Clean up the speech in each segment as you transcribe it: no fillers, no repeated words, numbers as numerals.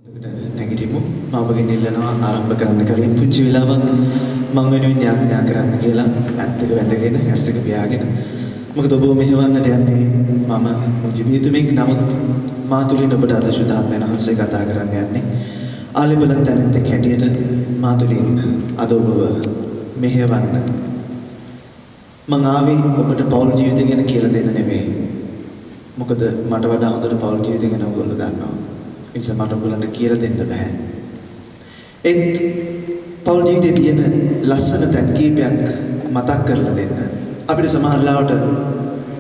නැගිටිමු. මම ඔබගෙන් ඉල්ලනවා ආරම්භ කරන්න කලින් පුංචි වෙලාවක් මම වෙනුවෙන් යාඥා කරන්න කියලා ඇත්තක වැඳගෙන ඇස් දෙක පියාගෙන. මොකද ඔබ මෙහෙවන්නට යන්නේ මම ජීවිතෙක නමුත් මා තුලින් ඔබට අද සුදාත්මයන් වහන්සේ කතා කරන්න යන්නේ. ආලිබලන් තැනෙත් හැටියට මා තුලින් අද ඔබව මෙහෙවන්න. මම ආවේ ඔබට පෞල් ජීවිතය ගැන කියලා දෙන්න නෙමෙයි. මොකද මට වඩා හොඳට පෞල් ජීවිතය ගැන ඔයගොල්ලෝ දන්නවා. ඒ නිසා මට ඔයගොල්ලන්ට කියලා දෙන්න බෑ. ඒත් පෞල් ජීවිතයේ තියෙන ලස්සන තැන් කීපයක් මතක් කරලා දෙන්න. අපිට සමහර ලාවට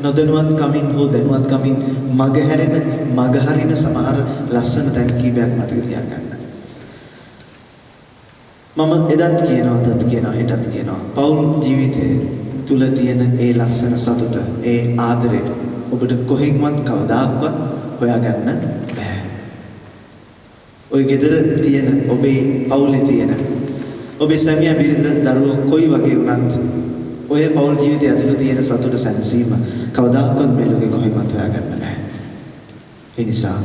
නොදැනුවත් කමින් හෝ දැනුවත් කමින් මග හරින සමහර ලස්සන තැන් කීපයක් මතක තියාගන්න. මම එදත් කියනවා අදත් කියනවා හෙටත් කියනවා පෞල් ජීවිතයේ තුල තියෙන ඒ ලස්සන සතුට ඒ ආදරය ඔබට කොහෙන්වත් කවදාවත් හොයාගන්න බෑ. ඔය ගෙදර තියෙන ඔබේ පවුලේ තියෙන ඔබේ සැමියා බිරිඳ දරුවෝ කොයි වගේ වුණත් ඔය පෞල් ජීවිතය ඇතුළේ තියෙන සතුට සැනසීම කවදාවත් මේ ලෝකේ කොහෙන්වත් හොයාගන්න බෑ. ඒ නිසා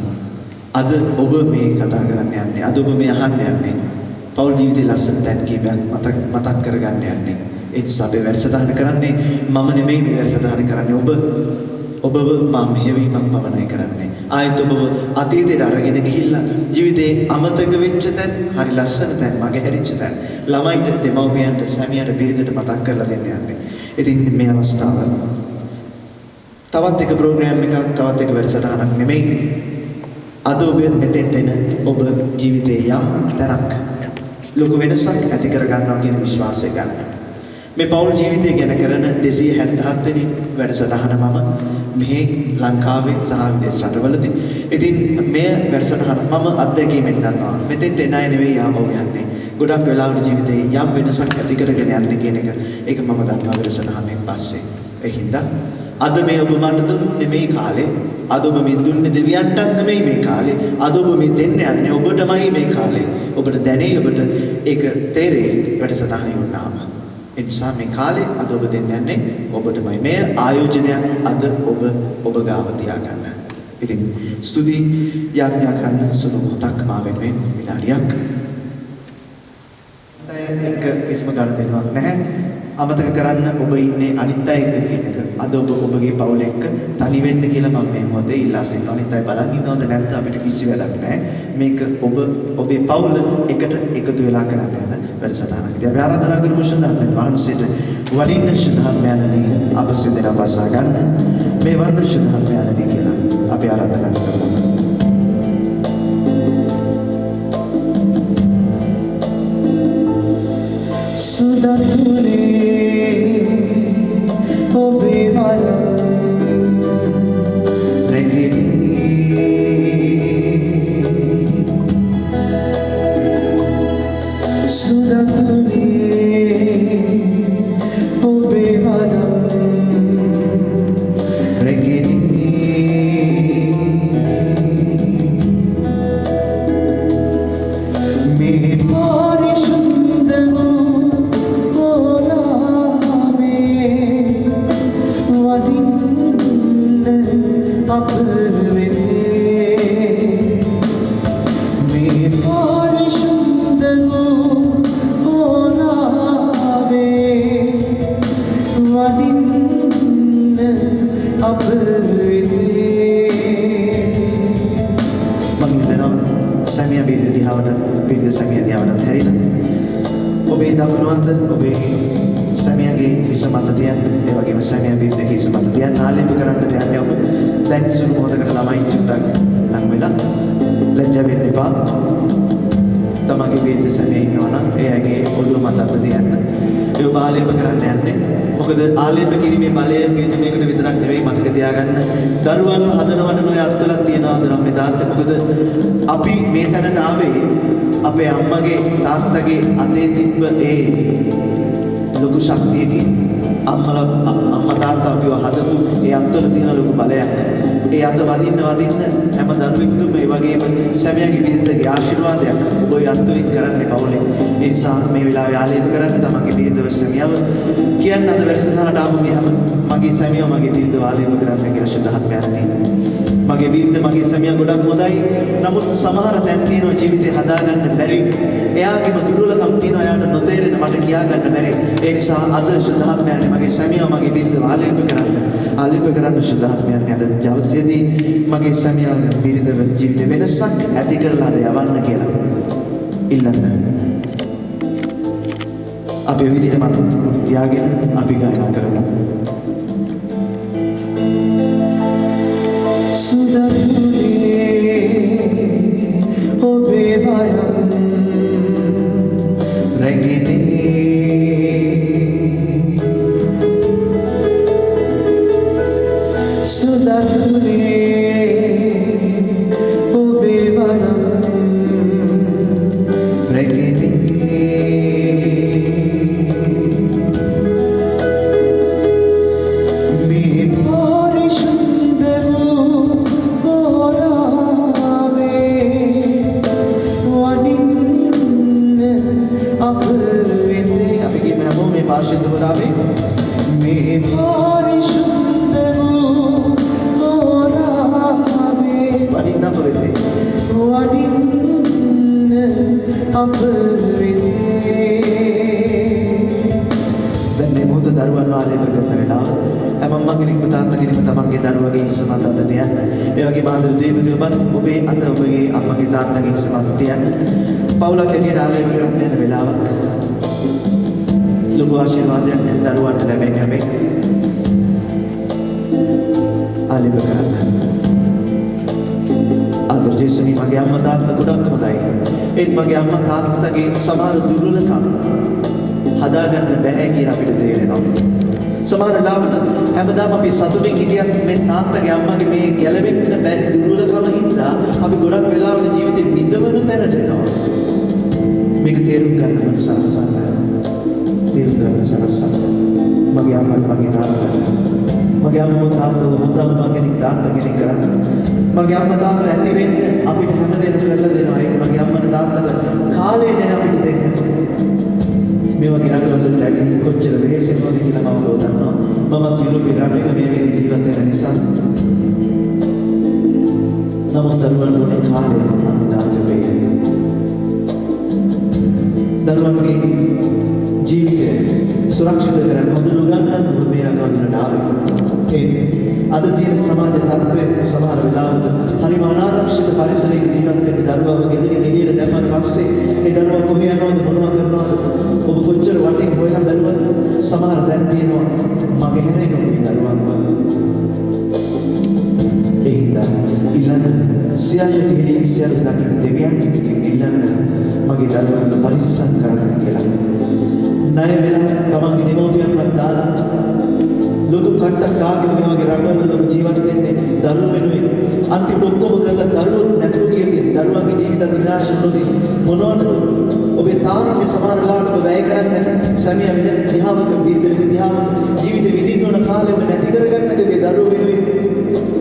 අද ඔබ මේ කතා කරන්න යන්නේ අද ඔබ මේ අහන්න යන්නේ පෞල් ජීවිතයේ ලස්සන තැන් කීපයක් මතක් කරගන්න යන්නේ. ඒ නිසා අපි වැඩසටහන කරන්නේ මම නෙමෙයි මේ වැඩසටහන කරන්නේ ඔබව මම මෙහෙවීමක් පමණයි කරන්නේ. ආයෙත් ඔබව අතීතයට අරගෙන ගිහිල්ලා ජීවිතේ අමතක වෙච්ච තැන්, හරි ලස්සන තැන්, මගේ හැරිච්ච තැන්, ළමයිට, දෙමව්පියන්ට, සැමියාට, බිරිඳට මතක් කරලා දෙන්න යන්නේ. ඉතින් මේ අවස්ථාව තවත් එක ප්‍රෝග්‍රෑම් එකක්, තවත් එක වැඩසටහනක් නෙමෙයි. අද ඔබ මෙතෙන්ට එන ඔබ ජීවිතේ යම් තැනක් ලොකු වෙනසක් ඇති කර ගන්නවා කියන විශ්වාසය ගන්න. මේ පෞල් ජීවිතය ගැන කරන 277 වෙනි වැඩසටහන මම මෙහි ලංකාවේ සහ විදේශ රටවලදී. ඉතින් මේ වැඩසටහන මම අත්දැකීමෙන් දන්නවා. මෙතෙන්ට එන අය නෙවෙයි ආපහු යන්නේ. ගොඩක් වෙලාවට ජීවිතේ යම් වෙනසක් ඇති කරගෙන යන්නේ කියන ඒක මම දන්නවා වැඩසටහනෙන් පස්සේ. ඒ හින්දා අද මේ ඔබ මට දුන්නේ මේ කාලේ අද ඔබ මේ දුන්නේ දෙවියන්ටත් නෙමෙයි මේ කාලේ. අද ඔබ මේ දෙන්න යන්නේ ඔබටමයි මේ කාලේ. ඔබට දැනේ ඔබට ඒක තේරෙයි වැඩසටහනේ වුණාම. ඒ නිසා මේ කාලේ අද ඔබ දෙන්න යන්නේ ඔබටමයි. මේ ආයෝජනයක් අද ඔබ ගාව තියාගන්න. ඉතින් ස්තුති යාඥා කරන්න සුළු මොහොතක් මා වෙනුවෙන් විනාඩියක්. එක කිසිම ගනුදෙනුවක් නැහැ. අමතක කරන්න ඔබ ඉන්නේ අනිත් අය එක්ක කියන එක. අද ඔබ ඔබගේ පවුල එක්ක තනි වෙන්න කියලා මම මේ මොහොතේ ඉල්ලා සිටිනවා. අනිත් අය බලන් ඉන්නවද නැත්නම් අපිට කිසි වැඩක් නැහැ. මේක ඔබේ පවුල එකට එකතු වෙලා කරන්න යන වැඩසටහනක්. ඉතින් අපි ආරාධනා කරමු ශ්‍රද්ධාවෙන් වහන්සේට වඩින්න ශ්‍රද්ධාවන්යනදී අප සිතන වසා ගන්න. මේ වන්න ශ්‍රද්ධාවන්යනදී කියලා අපි ආරාධනා කරමු. සුදතුනේ ඔබේ වරම් ආලේප කිරීමේ බලය මේකට විතරක් නෙවෙයි මතක තියාගන්න. දරුවන් හදනවට නොය අත්කලක් තියනවාද නම් මේ තාත්තේ මොකද අපි මේ තැනට ආවේ අපේ අම්මගේ තාත්තගේ අතේ තිබ්බ ඒ ලොකු ශක්තියකින් අම්මා තාත්තා අපිව හදපු ඒ අත්වල තියෙන ලොකු බලයක්. ඒ අත වදින්න හැම දරුවෙකුටම ඒ වගේම සැමියාගේ බිරිඳගේ ආශිර්වාදයක් ඔබ අත්වලින් කරන්නේ පවුලේ. ඒ නිසා මේ වෙලාවේ ආලේප කරන්න තමන්ගේ බිරිඳව සැමියාව කියන්න අද වැඩසටහනට ආපු මගේ සැමියාව මගේ බිරිඳව ආලේප කරන්න කියලා ශුද්ධ ආත්මයන්ගේ මගේ විරුද්ධ මගේ සැමියා ගොඩක් හොඳයි. නමුත් සමහර තැන් තියෙනවා ජීවිතේ හදාගන්න බැරි. එයාගේම දුර්වලකම් තියෙනවා එයාට නොතේරෙන මට කියාගන්න බැරි. ඒ නිසා අද ශුද්ධාත්මයන් මගේ සැමියා මගේ විරුද්ධව ආලේප කරන්න ශුද්ධාත්මයන් අද ජවසේදී මගේ සැමියාගේ විරුද්ධව ජීවිත වෙනසක් ඇති කරලා යවන්න කියලා ඉල්ලන්න. අපි විදිහට මත තියාගෙන අපි ගායනා කරමු. සුදරුනේ ඔබේ වරම් රැගෙන සුදරුනේ ඔබේ වරම් රැගෙන පවුලක් ඇටියට ආලේප කරන්න යන වෙලාවක් ලොකු ආශිර්වාදයක් දරුවන්ට ලැබෙන්නේ අපි ආලේප කරන්න. අද ජේසුනි මගේ අම්මා තාත්තා ගොඩක් හොඳයි. ඒත් මගේ අම්මා තාත්තගේ සමහර දුර්වලකම් හදාගන්න බැහැ කියලා අපිට තේරෙනවා. සමහර ලාවට හැමදාම අපි සතුටින් හිටියත් මේ තාත්තගේ අම්මගේ මේ ගැලවෙන්න බැරි දුර්වලකම හින්දා අපි ගොඩක් වෙලාවට ජීවිතේ විඳවන තැනට එනවා. මේක තේරුම් ගන්න සලස්සන්න. මගේ අම්මා මගේ තාත්තා මගේ අම්මා තාත්තා හොඳම කෙනෙක් තාත්තා කෙනෙක් කරන්නේ. මගේ අම්මා තාත්තා ඇති වෙන්නේ අපිට හැමදේම කරලා දෙනවා. ඒක මගේ අම්මා තාත්තට කාලේ නෑ අපිට දෙන්න. මේ වගේ රටවල ලැබෙන කොච්චර වෙහෙසෙනවද කියලා මම දන්නවා. මම යුරෝපේ රටක මේ වගේ ජීවත් වෙන නිසා. නමුත් දරුවන්ගේ කාලේ අන්දාජ වේ. දරුවන්ගේ ජීවිතය සුරක්ෂිත කරගන්න හොඳට උගන්වන්න මේ රටවලට ආවේ. අද තියෙන සමාජ තත්ත්වය සමහර වෙලාවට හරිම අනාරක්ෂිත පරිසරයක ජීවත් වෙන දරුවව ගෙදරින් එළියට දැම්මම පස්සේ ඒ දරුවා කොහේ යනවද මොනවා කරනවද ඔබ කොච්චර වටින් හොයලා බැලුවද සමහර දැන් තියෙනවා මගේ හැරෙන්න මේ දරුවන්ව ඒ හින්දා ඊළඟ සියල්ල කෙරෙහි සියල්ල දකින්න දෙවියන් ඉල්ලන්න මගේ දරුවන්ව පරිස්සම් කරන්න කියලා ණය වෙලා තමන්ගේ දෙමව්පියන්වත් දාලා ලොකු කට්ටක් කාගෙන මේ වගේ රටවල ඔබ ජීවත් වෙන්නේ දරුවෝ වෙනුවෙන් අන්තිම ඔක්කොම කරලා දරුවෝ නැතුව කියදී දරුවන්ගේ ජීවිත විනාශ නොදී මොනවටද ඔබේ තාරුණ්‍ය සමාන ලාභ ඔබ වැය කරන්නේ නැත සමිය විද දිහාවක දිහාවක ජීවිත විඳින්න ඕන කාලෙම නැති කරගන්න නැති ඔබේ දරුවෝ වෙනුවෙන්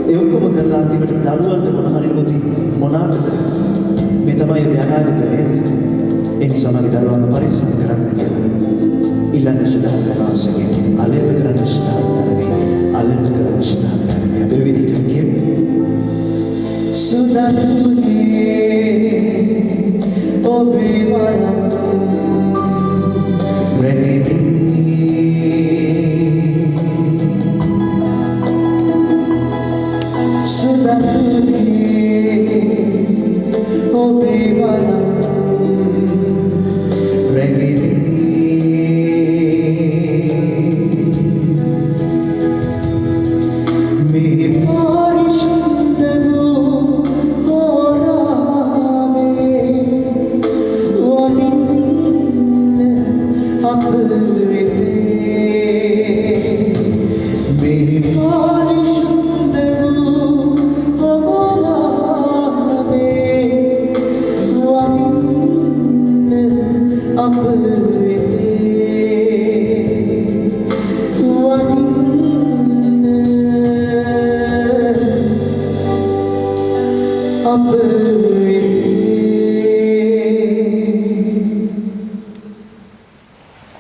ඒ ඔක්කොම කරලා අන්තිමට දරුවන්ට මොන හරි නොදී මොනාටද මේ තමයි ඔබේ අනාගතය ඒ නිසා මගේ දරුවන්ව පරිස්සම් කරන්න කියලා ඉල්ලන්න සුදානවාසගේ අලෙප කරන්න සුදානනේ අලෙප කරන්න සුදානනේ අපි විදිහට කියන්නේ සුදානුනේ ඔබේ වරම් රැගෙන සුදානුනේ ඔබේ වරම් රැගෙන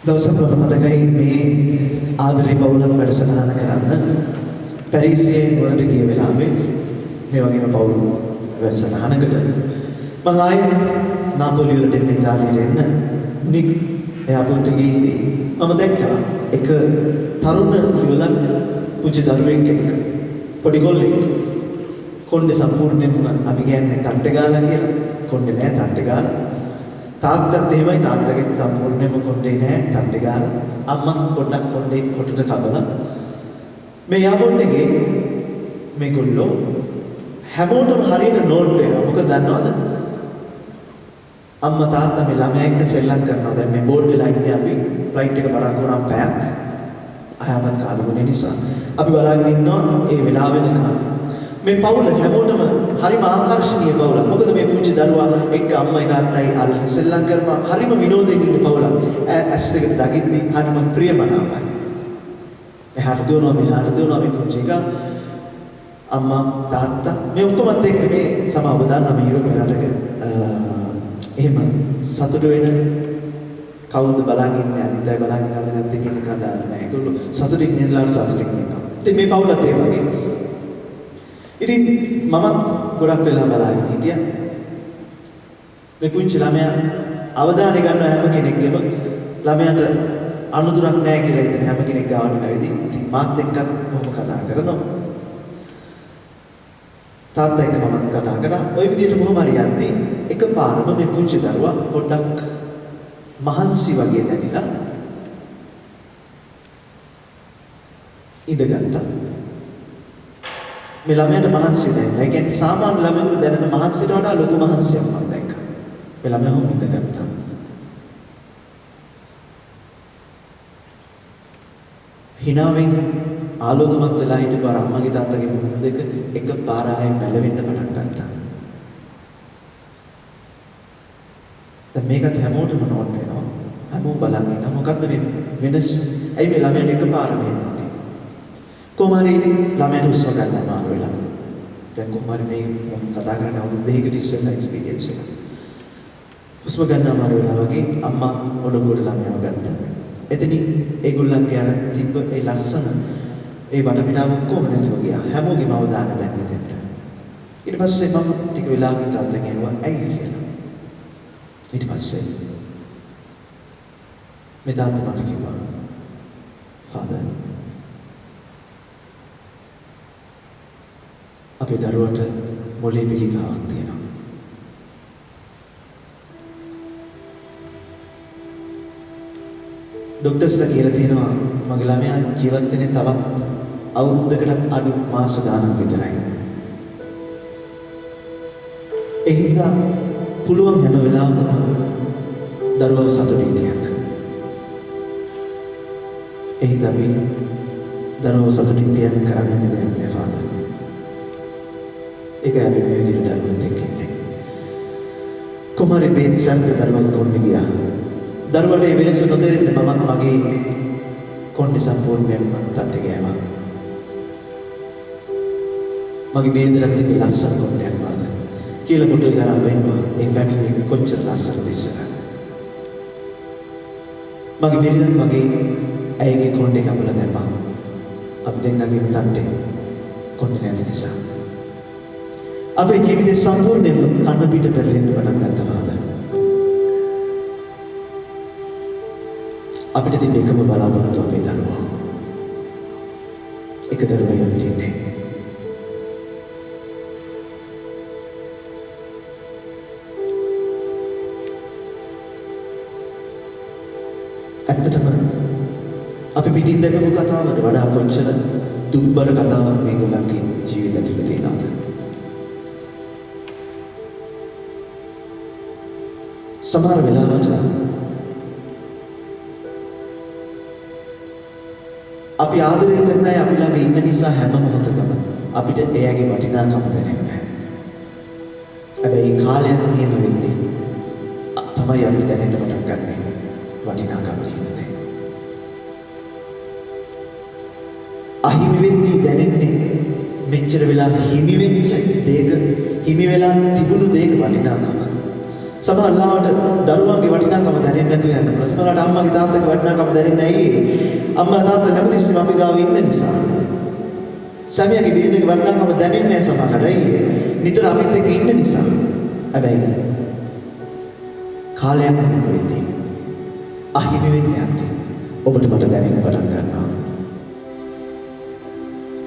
දවසක් මතකයි මේ ආදරේ බවුලක් වැඩසටහන කරන්න පැරිසියේ වලට ගිය වෙලාවේ මේ වගේම පවුල් වැඩසටහනකට මම ආයෙත් නාපොලි වලට එන්න ඉතාලියට එන්න නික් එයාපෝට් එකේ ඉඳී මම දැක්කා එක තරුණ යුවලක් පුංචි දරුවෙක් එක්ක පොඩි ගොල්ලෙක් කොණ්ඩේ සම්පූර්ණයෙන්ම අපි කියන්නේ තට්ටේ ගාලා කියලා කොණ්ඩේ නෑ තට්ටේ ගාලා තාත්තත් එහෙමයි තාත්තගේ සම්පූර්ණයෙන්ම කොණ්ඩේ නෑ තට්ටේ ගාලා අම්මත් පොඩ්ඩක් කොණ්ඩේ කොටට කබලා මේ එයාපෝට් එකේ මේගොල්ලෝ හැමෝටම හරියට නෝට් වෙනවා මොකද දන්නවද අම්මා තාත්තා මේ ළමයා එක්ක සෙල්ලම් කරනවා දැන් මේ බෝඩ් වෙලා ඉන්නේ අපි ෆ්ලයිට් එක පරක් වුණා පැයක් ආයමත් කාලුනේ නිසා අපි බලාගෙන ඉන්නවා ඒ වෙලාව වෙනකන් මේ පවුල හැමෝටම හරිම ආකර්ෂණීය පවුලක් මොකද මේ පුංචි දරුවා එක්ක අම්මයි තාත්තයි අල්ලන සෙල්ලම් කරනවා හරිම විනෝදයෙන් ඉන්න පවුලක් ඇස් දෙකට දකිද්දි හරිම ප්‍රියමනාපයි එහාට දුවනවා මෙහාට දුවනවා මේ පුංචි එකා අම්මා තාත්තා මේ ඔක්කොමත් එක්ක මේ සමාව දාන්න මේ යුරෝපේ රටක එහෙම සතුට වෙන කවුද බලන් ඉන්නේ අනිත් අය බලන් ඉන්නවද නැද්ද කියන එක අදාළ නැහැ. ඒගොල්ලෝ සතුටින් ඉන්නලාට සතුටින් ඉන්නවා. ඉතින් මේ පවුලත් ඒ වගේ. ඉතින් මමත් ගොඩක් වෙලා බලාගෙන හිටියා. මේ පුංචි ළමයා අවධානය ගන්න හැම කෙනෙක්ගේම ළමයාට අනුතුරක් නැහැ කියලා හිතන හැම කෙනෙක් ගාවටම ඇවිදින් ඉතින් මාත් එක්කත් බොහොම කතා කරනවා. තාත්තා එක්ක මමත් කතා කරා. ওই විදිහට කොහොම හරි යද්දී එකපාරම මේ පුංචි දරුවා පොඩ්ඩක් මහන්සි වගේ දැනිලා ඉඳගත්තා. මේ ළමයාට මහන්සි දැනෙනවා. ඒ කියන්නේ සාමාන්‍ය ළමයෙකුට දැනෙන මහන්සියට වඩා ලොකු මහන්සියක් මම දැක්කා. මේ ළමයා ඉඳගත්තා. හිනාවෙන් ආලෝකමත් වෙලා හිටපු අර අම්මගේ තාත්තගේ මුහුණ දෙක එකපාර ආයෙ මැලවෙන්න පටන් ගත්තා. දැන් මේකත් හැමෝටම නෝට් වෙනවා. හැමෝම බලන් ඉන්නවා. මොකද්ද මේ වෙනස? ඇයි මේ ළමයාට එකපාර මේන්නේ? කොහොම හරි ළමයාට උස්ව ගන්න අමාරු වෙලා. දැන් කොහොම හරි මේ මම කතා කරන්නේ අවුරුදු දෙකකට ඉස්සෙල්ලා එක්ස්පීරියන්ස් එක. උස්ව ගන්න අමාරු වෙලා වගේ අම්මා ඔඩොගොඩ ළමයාව ගත්තා. එතනින් ඒගොල්ලන්ගේ අර තිබ්බ ඒ ලස්සන ඒ වටපිටාව ඔක්කොම නැතුව ගියා. හැමෝගෙම අවධානය දැන් මෙතෙන්ට. ඊට පස්සේ මම ටික වෙලාවකින් තාත්තගෙන් ඇහුවා ඇයි කියලා. ඊට පස්සේ මේ තාත්තා මට කිව්වා ෆාදර් අපේ දරුවට මොලේ පිළිකාවක් තියෙනවා. ડોක්ටර්ස්ලා කියලා තියෙනවා මගේ ළමයා ජීවත් වෙන්නේ තවත් අවුරුද්දකට අඩු මාස ගානක් විතරයි. ඒ හින්දා පුළුවන් හැම වෙලාවකම දරුවව සතුටින් තියන්න. ඒ හින්දා අපි දරුවව සතුටින් තියන්න කරන්න දෙයක් නෑ ෆාදර්. ඒකයි අපි මේ විදිහට දරුවොත් එක්ක ඉන්නේ. කුමාරි බේත් සම්පත දරුවව කොණ්ඩේ ගියා. දරුවට ඒ වෙනස නොතේරෙන්න මමත් මගේ කොණ්ඩේ සම්පූර්ණයෙන්ම තට්ටේ ගෑවා. මගේ බේන්දරක් තිබ්බ ලස්සන කොණ්ඩයක් වාද කියලා ෆොටෝ එක අරන් බැලුවා. ඒ ෆැමිලි එක කොච්චර ලස්සනද ඉස්සරහ. මගේ බේන්දර මගේ ඇයගේ කොණ්ඩේ කපලා දැම්මා. අපි දෙන්නගේම තට්ටේ කොණ්ඩේ නැති නිසා. අපේ ජීවිතේ සම්පූර්ණයෙන්ම කන්න පිට පෙරලෙන්න පටන් ගත්තා වාද. අපිට තිබෙන එකම බලාපොරොත්තුව අපේ දරුවා. එක දරුවයි අපිට ඉන්නේ. ඇත්තටම අපි පිටින් දැකපු කතාවට වඩා කොච්චර දුක්බර කතාවක් මේගොල්ලන්ගේ ජීවිත ඇතුළේ තියෙනවද? සමහර වෙලාවට අපි ආදරය කරන අය අපි ළඟ ඉන්න නිසා හැම මොහොතකම අපිට එයාගේ වටිනාකම දැනෙන්නේ නැහැ. හැබැයි කාලයක් නියම වෙද්දී තමයි අපිට දැනෙන්න පටන් ගන්න වටිනාකම කියන දේ. අහිමි වෙද්දී දැනෙන්නේ මෙච්චර වෙලා හිමි වෙච්ච දෙයක හිමි වෙලා තිබුණු දෙයක වටිනාකම. සමහර ලාවට දරුවන්ගේ වටිනාකම දැනෙන්නේ නැතුව යනවා. ප්‍රශ්නවලට අම්මගේ තාත්තගේ වටිනාකම දැනෙන්නේ ඇයි? අම්මලා තාත්තලා හැමතිස්සෙම අපි ගාව ඉන්න නිසා. සැමියාගේ බිරිඳගේ වටිනාකම දැනෙන්නේ නැහැ සමහරකට. අයියේ නිතර අපිත් එක්ක ඉන්න නිසා. හැබැයි කාලයක් නිම වෙද්දී අහිමි වෙන්නේ නැත්තේ ඔබට මට දැනෙන්න පටන් ගන්නවා.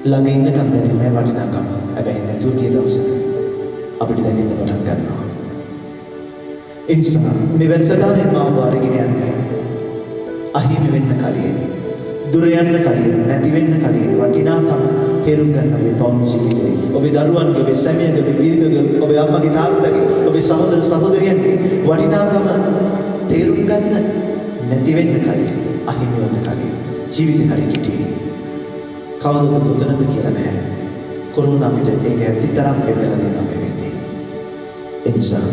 ළඟ ඉන්නකම් දැනෙන්නේ නැහැ වටිනාකම. හැබැයි නැතුව ගිය දවසක අපිට දැනෙන්න පටන් ගන්නවා. ඒ නිසා මේ වැඩසටහනෙන් මාව අරගෙන යන්නේ අහිමි වෙන්න කලින්, දුර යන්න කලින්, නැති වෙන්න කලින් වටිනාකම තේරුම් ගන්න මේ පෞද්ගල ජීවිතේ. ඔබේ දරුවන්ගේ, ඔබේ සැමියාගේ, ඔබේ බිරිඳගේ, ඔබේ අම්මගේ, තාත්තගේ, ඔබේ සහෝදර සහෝදරියන්ගේ වටිනාකම තේරුම් ගන්න නැති වෙන්න කලින්, අහිමි වෙන්න කලින් ජීවිතේ හරි කිටියේ. කවුරුද කොතනද කියලා නැහැ. කොරෝනා අපිට ඒක ඇත්ති තරම් පෙන්නලා දෙනවා මේ වෙන්නේ. ඒ නිසා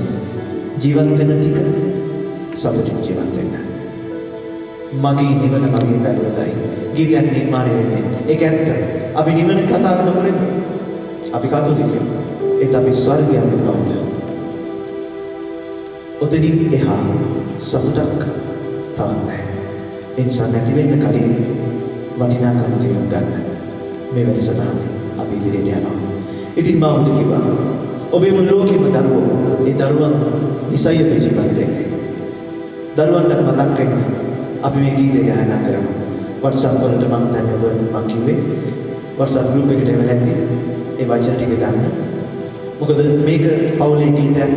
ජීවත් වෙන ටික සතුටින් ජීවත් වෙන්න. මගේ නිවන මගේ පැත්තයි. ගීතයක් නිර්මාණය වෙන්නේ. ඒක ඇත්ත. අපි නිවන කතා නොකරමු. අපි කතෝලිකයෝ. ඒත් අපි ස්වර්ගය යන්න බවුද. ඔතනින් එහා සතුටක් තවත් නැහැ. ඒ නිසා නැති වෙන්න කලින් වටිනාකම තේරුම් ගන්න. මේ වැඩසටහන අපි ඉදිරියට යනවා. ඉතින් මම ඔබට කිව්වා ඔබේ මුළු ලෝකෙම දරුවෝ, ඒ දරුවන් නිසයි අපේ ජීවත් වෙන්නේ. දරුවන්ට මතක් වෙන්න අපි මේ ගීතය ගායනා කරමු. WhatsApp වලට මම දැන් ඔබ මම කිව්වේ WhatsApp group එකට එවලා ඇති ඒ වචන ටික ගන්න. මොකද මේක පවුලේ ගීතයක්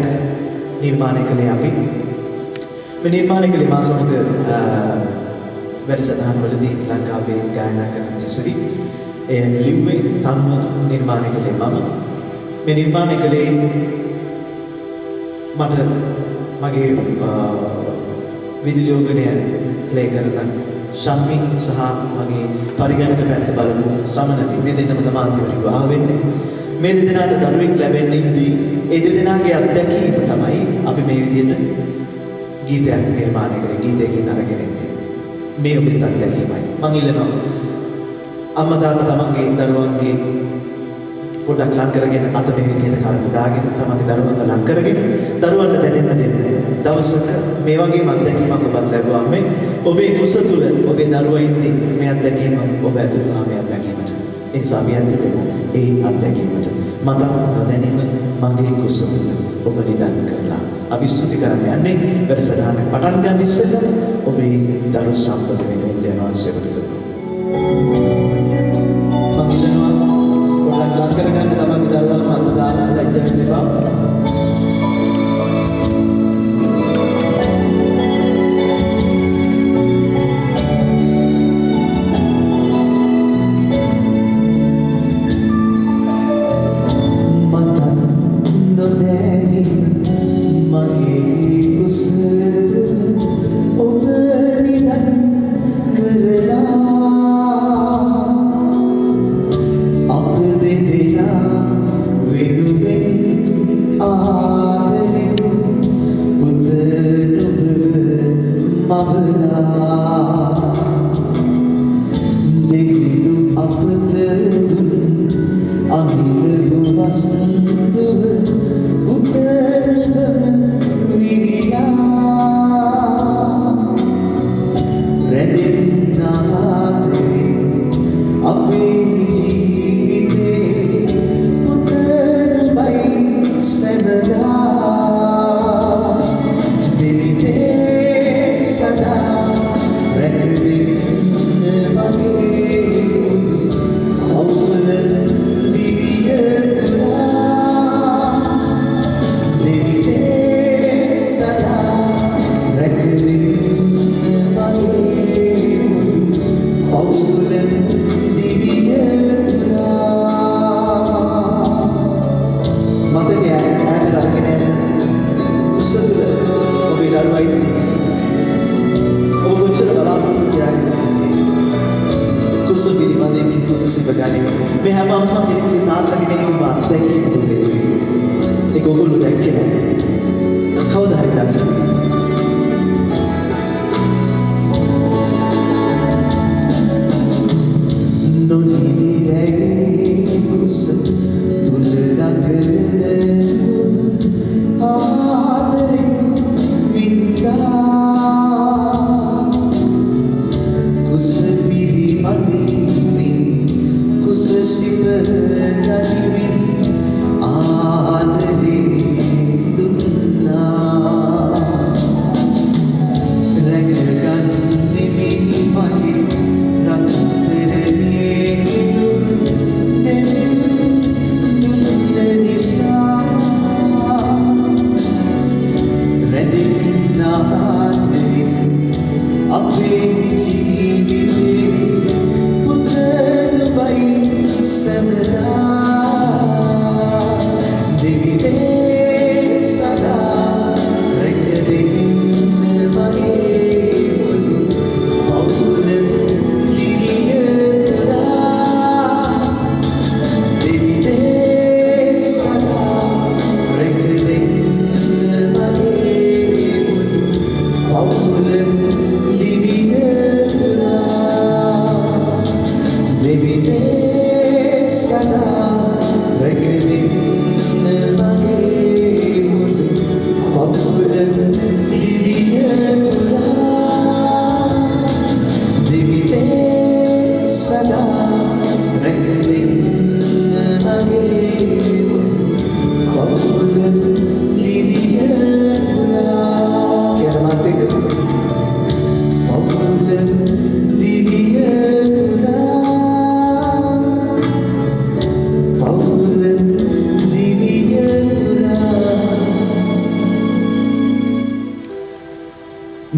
නිර්මාණය කළේ අපි. මේ නිර්මාණය කළේ මා සමග වැඩසටහන් වලදී ලංකාවේ ගායනා කරන තිසරි ඒ ලිව්වේ තනුව නිර්මාණය කළේ මම. මේ නිර්මාණය කළේ මට මගේ විදුලියෝගනය ප්ලේ කරන ශම්මි සහ මගේ පරිගණක පැත්ත බලපු සමනදී මේ දෙන්නම තමයි අන්තිමට විවාහ වෙන්නේ. මේ දෙදෙනාට දරුවෙක් ලැබෙන්න ඉද්දී ඒ දෙදෙනාගේ අත්දැකීම තමයි අපි මේ විදිහට ගීතයක් නිර්මාණය කරේ. ගීතයකින් අරගෙන ඉන්නේ. මේ ඔබේ අත්දැකීමයි. මම ඉල්ලනවා අම්මා තාත්තා තමන්ගේ දරුවන්ගේ පොඩක් ලං කරගෙන අත මේ විදිහට කර්ම දාගෙන තමන්ගේ දරුවන්ට ලං කරගෙන දරුවන්ට දැනෙන්න දෙන්න. දවසක මේ වගේ අත්දැකීමක් ඔබත් ලැබුවා මේ ඔබේ කුස තුල ඔබේ දරුවා ඉන්නේ මේ අත්දැකීම ඔබ ඇතුළු වුණා මේ අත්දැකීමට. ඒ නිසා අපි ඇතුළු ඒ අත්දැකීමට මට නොදැනීම මගේ කුස තුල ඔබ නිදන් කරලා අපි ස්තුති කරන්න යන්නේ වැඩසටහන පටන් ගන්න ඉස්සෙල්ලා ඔබේ දරු සම්පත වෙනුවෙන් දෙනවා සෙවණට. මම ඉල්ලනවා පොඩ්ඩක් ලං කරගන්න තමන්ගේ දරුවා මත දාලා ලැජ්ජා වෙන්න එපා. Kusa pipi mati min, kusa sipa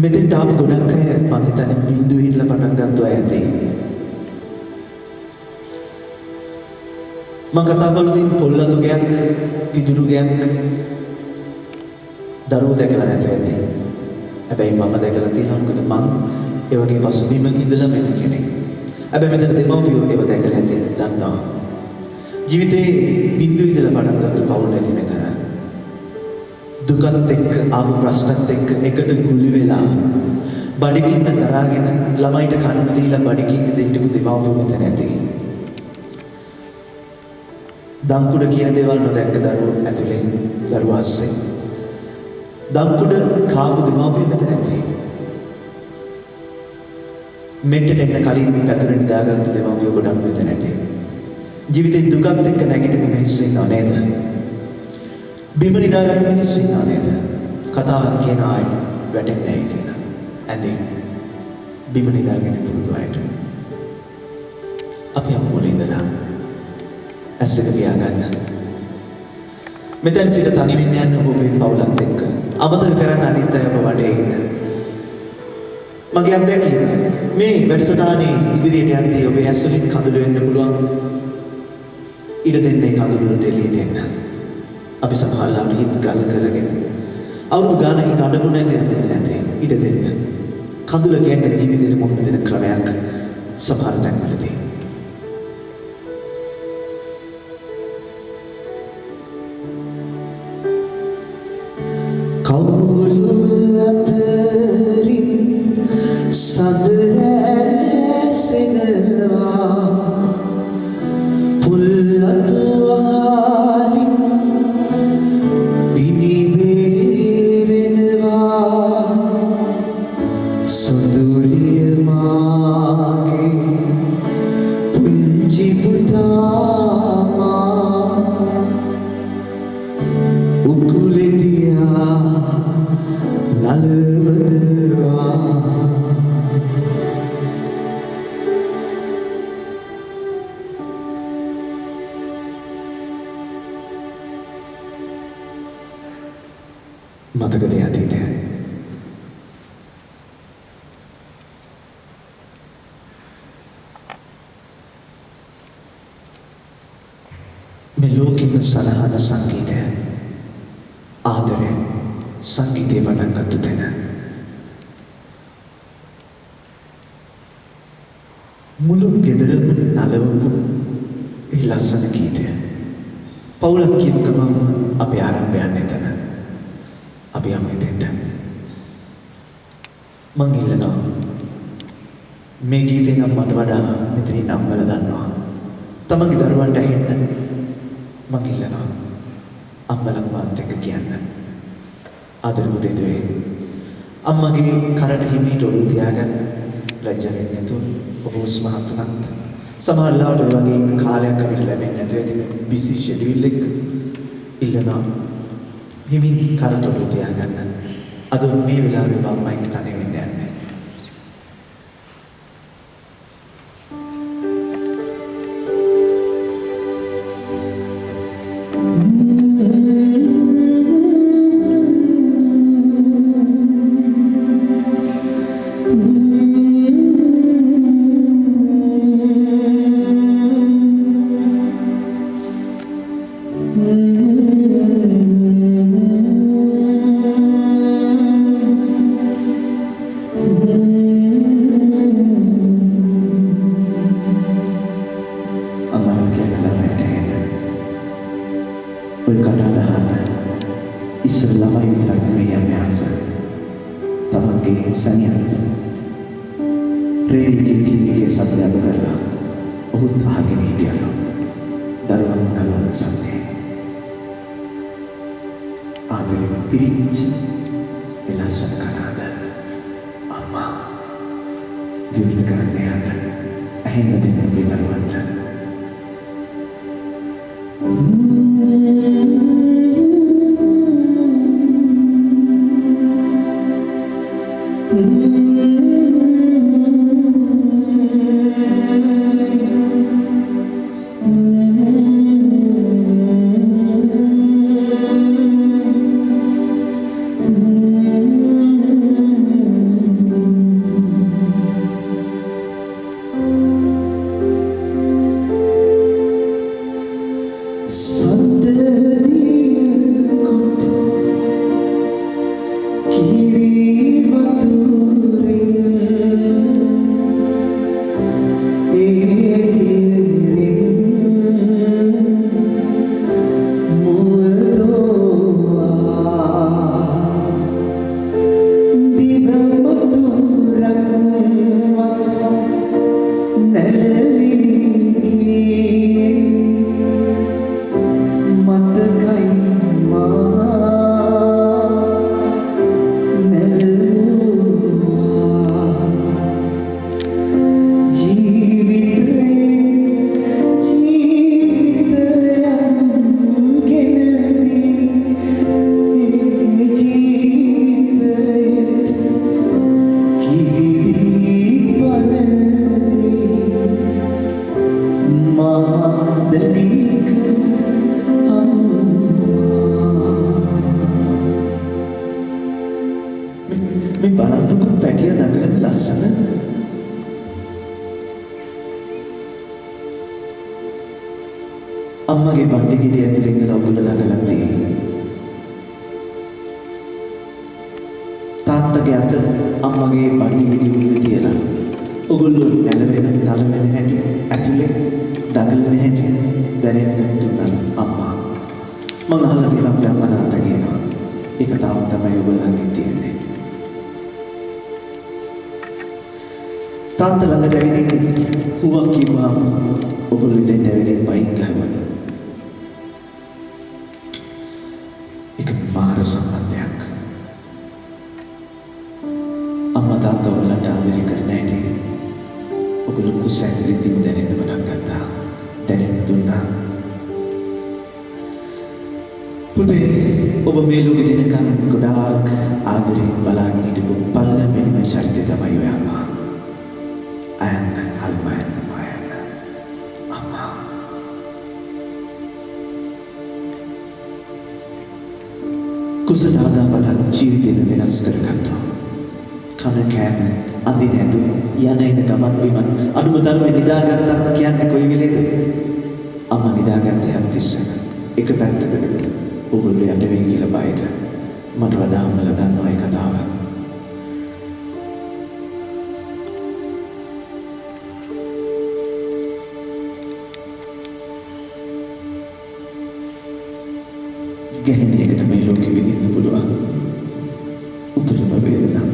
මෙතෙන්ට ආපු ගොඩක් අය මම හිතන්නේ බින්දුවේ ඉඳලා පටන් ගත්තා ඇති. මම කතා කළොත් පොල්ලතු ගයක්, පිදුරු ගයක් දරුවෝ දැකලා නැතුව ඇති. හැබැයි මම දැකලා තියෙනවා මොකද මං ඒ වගේ පසුබිමක ඉඳලා මෙන්න කෙනෙක්. හැබැයි මෙතන දෙමව්පියෝ ඒව දැකලා ඇති දන්නවා. ජීවිතේ බින්දුවේ ඉඳලා පටන් ගත්ත පවුල් නැති මෙතන. දුකත් එක්ක ආපු ප්‍රශ්නත් එක්ක එකට ගුලි වෙලා බඩගින්න දරාගෙන ළමයිට කන්න දීලා බඩගින්න දෙන්නපු දෙමව්පියෝ මෙතන ඇති. දම්කුඩ කියන දේවල් නොදැක්ක දරුවෝ ඇතුලේ දරුවා අස්සේ දම්කුඩ කාපු දෙමව්පියෝ මෙතන ඇති. මෙට්ටට එන්න කලින් පැදුර නිදාගත්තු දෙමව්පියෝ ගොඩක් මෙතන ඇති. ජීවිතේ දුකත් එක්ක නැගිටින මිනිස්සු ඉන්නව නේද? බිම නිදාගත්තු මිනිස්සු ඉන්නව නේද? කතාවක් කියන ආයි වැටෙන්නේ නැහැ කියලා. ඇඳේ බිම නිදාගෙන පුරුදු අයට. අපි අම්මෝලේ ඉඳලා ඇස් එක පියාගන්න. මෙතන සිට තනිවින් යන්න ඔබේ පවුලත් එක්ක. අමතක කරන්න අනිත් අය ඔබ වටේ ඉන්න. මගේ අත්දැකීම මේ වැඩසටහනේ ඉදිරියට යද්දී ඔබේ ඇස් වලින් කඳුළු වෙන්න පුළුවන්. ඉඩ දෙන්නේ කඳුළු වලට එළියට එන්න. අපි සමහරවිට හිත ගල් කරගෙන අවුරුදු ගානකින් අඩමු නැති වෙන නැතේ ඉඩ දෙන්න. කඳුල කියන්නේ ජීවිතේට මොහොත දෙන ක්‍රමයක් සමහර තැන්වලදී. කවුරු අතරින් සදරැසෙනවා පුල්ලතු වලින් බිනිබේරෙනවා සුදුරිය මාගේ පුංචි පුතා උකුලෙතියා නලවනවා මතකද අතීතය? මේ ලෝකෙම සලහන සංගීතය ආදරය සංගීතය පටන් ගත්ත තැන මුළු ගෙදරම නලවපු ඒ ලස්සන ගීතය පවුලක් කියන ගමන් අපේ ආරම්භයන් එතන. අපි යමු එතෙන්ට. මං ඉල්ලනවා මේ ගීතේ නම් මට වඩා මෙතනින් අම්මලා දන්නවා. තමන්ගේ දරුවන්ට ඇහෙන්න මං ඉල්ලනවා අම්මලා මාත් එක්ක කියන්න. ආදර පුතේ දුවේ අම්මගේ කරට හිමීට ඔළුව තියාගන්න ලැජ්ජ වෙන්නේ නැතුව ඔබ උස්මහත්තුනත් සමහර ලාවට ඔය වගේ ඉන්න කාලයක් අපිට ලැබෙන්නේ නැතුව ඇති මේ බිසි ෂෙඩියුල් එක ඉල්ලනවා හිමින් කරට ඔළුව තියාගන්න. අද මේ වෙලාවේ බම්මා එක්ක තනි වෙන්න යන්නේ. අම්මගේ බණ්ඩි ගෙඩිය ඇතුලේ ඉඳලා උගුල දාගලත්තේ. තාත්තගේ අත අම්මගේ බණ්ඩි ගෙඩිය උගුල තියලා උගුල්ලෝ නලවෙන හැටි ඇතුලේ දගලන හැටි දැනෙන්න දුන්නා අම්මා. මම අහලා තියෙන අපේ අම්මා තාත්තා කියනවා ඒක තාම තමයි ඔයගොල්ලන්ගේ තියෙන්නේ. තාත්තා ළඟට ඇවිදින් හුවක් කිව්වාම ඔයගොල්ලෝ දෙන්න ඇවිදින් බයින් ගහවලු. ඒක මාර සම්බන්ධයක්. අම්මා තාත්තා ඔයගොල්ලන්ට ආදරය කරන හැටි ඔයගොල්ලෝ කුස ඇතුලේ දිම දැනෙන්න පටන් ගත්තා. දැනෙන්න දුන්නා. පුතේ ඔබ මේ ලෝකෙට එනකන් ගොඩාක් ආදරෙන් බලාගෙන හිටපු පල්ලෙමින්ම චරිතය තමයි ඔය අම්මා. අයන්න හල්මයන් මායන්න අම්මා. කුසලාදා බලන් ජීවිතේ වෙනස් කරගත්තා. කන කෑම අඳින ඇඳු යන එන ගමන් බිමන් අඩුම තරමේ නිදාගත්තත් කියන්නේ කොයි වෙලේද? අම්මා නිදාගත්තේ හැමතිස්සෙම එක පැත්තකටද ඔගොල්ලෝ යට වෙයි කියලා බයද මට වඩා අම්මලා දන්නවා ඒ කතාව. ගැහෙණියකට මේ ලෝකෙ විඳින්න පුළුවන් උපරිම වේදනාව.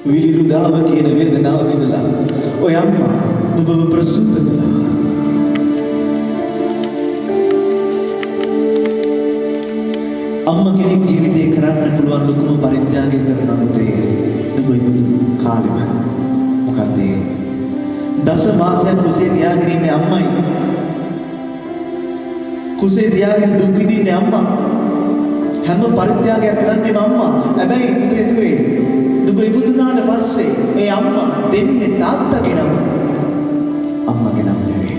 විලිරුදාව කියන වේදනාව විඳලා ඔය අම්මා ඔබව ප්‍රසූත කළා. අම්මා කෙනෙක් ජීවිතේ කරන්න පුළුවන් ලොකුම පරිත්‍යාගය කරන පුතේ නුඹ ඉපදුණු කාලෙම මොකද්ද? දස මාසයක් කුසේ තියාගෙන ඉන්නේ අම්මයි. කුසේ තියාගෙන දුක් විඳින්නේ අම්මා. හැම පරිත්‍යාගයක් කරන්නේම අම්මා. හැබැයි පුතේ දුවේ නුඹ ඉපදුනාට පස්සේ ඒ අම්මා දෙන්නේ තාත්තගේ නම. අම්මගේ නම නෙවෙයි.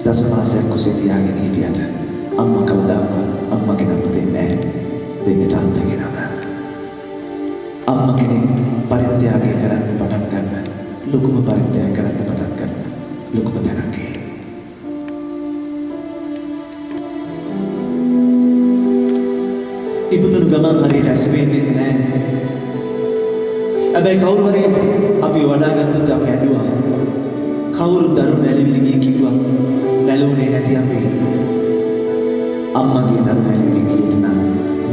දස මාසයක් කුසේ තියාගෙන හිටියට අම්මා කවදාවත් අම්මගේ නම දෙන්නේ නැහැ. දෙන්නේ තාත්තගේ නම. අම්මා කෙනෙක් පරිත්‍යාගය කරන්න පටන් ගන්න ලොකුම පරිත්‍යාගය කරන්න පටන් ගන්න ලොකුම තැනක් ඒ. ඉපදුණු ගමන් හරියට ඇස් පේන්නේ නැහැ. හැබැයි කවුරු හරි අපි වඩා ගත්තොත් අපි ඇඬුවා. කවුරු දරු නැලිවිලි ගිය කිව්වා නැලුනේ නැති අපේ අම්මගේ දරු නැලිවිලි ගියට නම්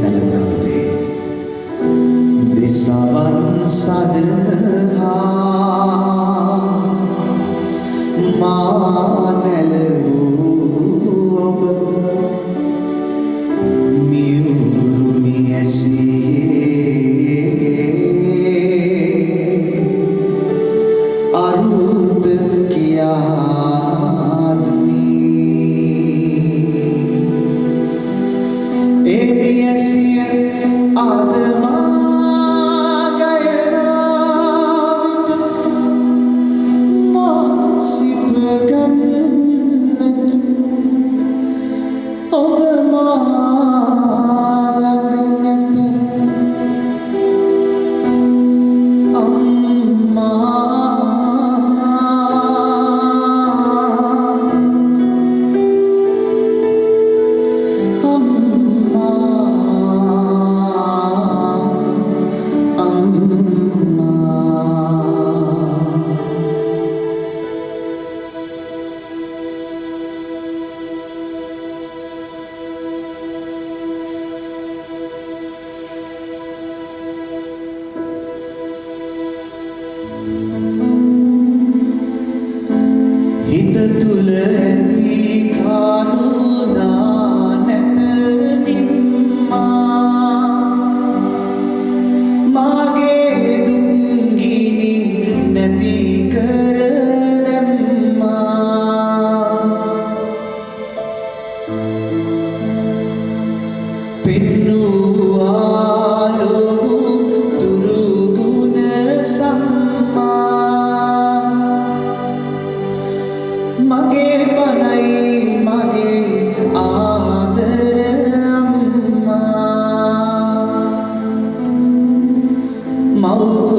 නැලුණා පුතේ. දෙසවන් සදහා මා නැලවූ ඔබ මියුරුමි ඇසේ අරුත කියා දුනී එමි ඇසිය ආදමා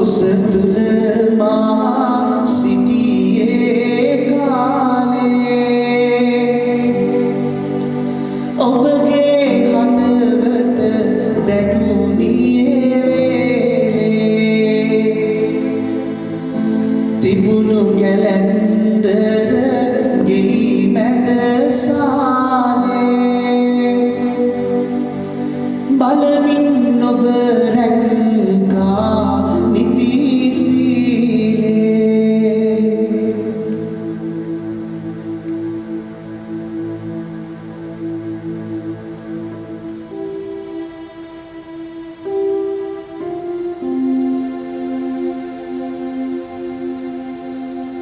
Setulema sitiye kale ඔබගේ හදවත දැනුනියේ වේලේ තිබුණු කැලැන්ඩර ගෙයි මැද සාලේ බලමින් ඔබ රැක්කා නිති සීලේ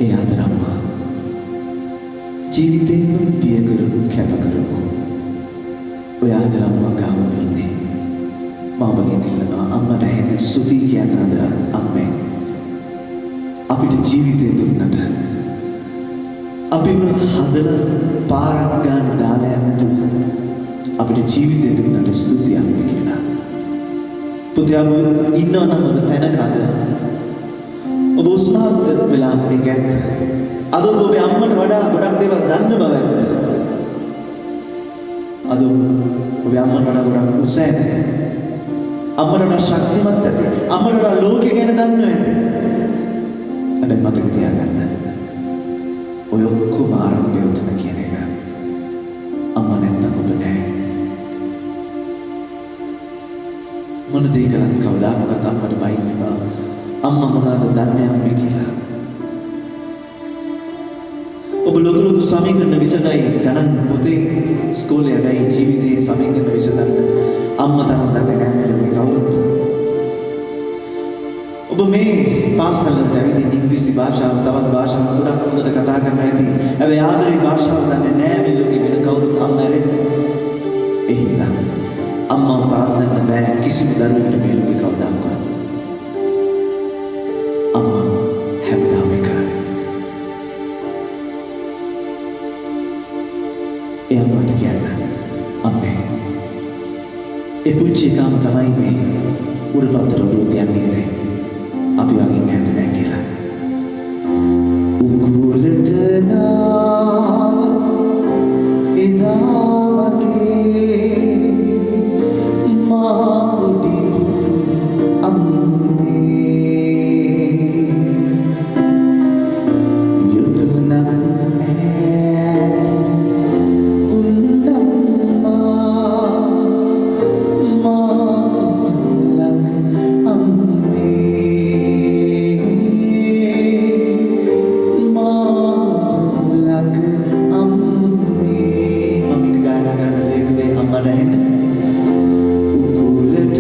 ඒ ආදරම්මා ජීවිතේම දිය කරපු කැප කරපු ඔය ආදරම්මා ගාම ඉන්නේ මම ඔබගෙන් ඉල්ලනවා අම්මට හැම ස්තුති කියන්න ආදර අම්මේ අපිට ජීවිතය දුන්නට අපිව හදලා පාරක් ගන්න දාලා යන්න නැතුව අපිට ජීවිතය දුන්නට ස්තුතියි අම්මේ කියලා පුතේ ඔබ ඉන්නවනම් ඔබ තැනක අද ඔබ උස්මාත් වෙලා ඒක ඇත්ත. අද ඔබ ඔබේ අම්මට වඩා ගොඩක් දේවල් දන්න බව ඇත්ත. අද ඔබේ අම්මට වඩා ගොඩක් උස ඇති. අම්මට වඩා ශක්තිමත් ඇති. අම්මට වඩා ලෝකෙ ගැන දන්නව ඇති. හැබැයි මතක තියාගන්න. ඔය ඔක්කොම ආරම්භය උතන කියන එක. අම්මා නැත්තම් ඔබ නැහැ. මොන දේ කළත් කවදාකවත් අම්මට බයින්න බෑ. අම්මා මොනවද දන්නේ අම්මේ කියලා. ඔබ ලොකු සමීකරණ විසඳයි ගණන් පොතේ ඉස්කෝලේ හැබැයි ජීවිතේ සමීකරණ විසඳන්න අම්මා තරම් දන්නේ නැහැ මේ ලෝකේ කවුරුත්. ඔබ මේ පාසලට ඇවිදින් ඉංග්‍රීසි භාෂාව තවත් භාෂාව ගොඩක් හොඳට කතා කරනවා ඇති. හැබැයි ආදරේ භාෂාව දන්නේ නැහැ මේ ලෝකේ වෙන කවුරුත් අම්මා ඇරෙන්නේ. ඒ හින්දා අම්මා පාත්තන්න බෑ කිසිම දරුවෙකුට මේ ලෝකේ කවදාවත්. අම්මා හැමදාම එක. ඒ අම්මට කියන්න අම්මේ ඒ පුංචි එකම තමයි මේ උරුපතට රෝගයක් ඉන්නේ. අපි වගේ නෑද නෑ කියලා. උකුලට නාව එදා වගේ මා පොඩි පුතු අම්මේ යුතුයනම් ඈත උන්නම්මා මා ළඟ අම්මේ මා ළඟ අම්මේ මම ඉත ගාන ගන්න දෙයකදී අම්මට ඇහෙන්න උකුලට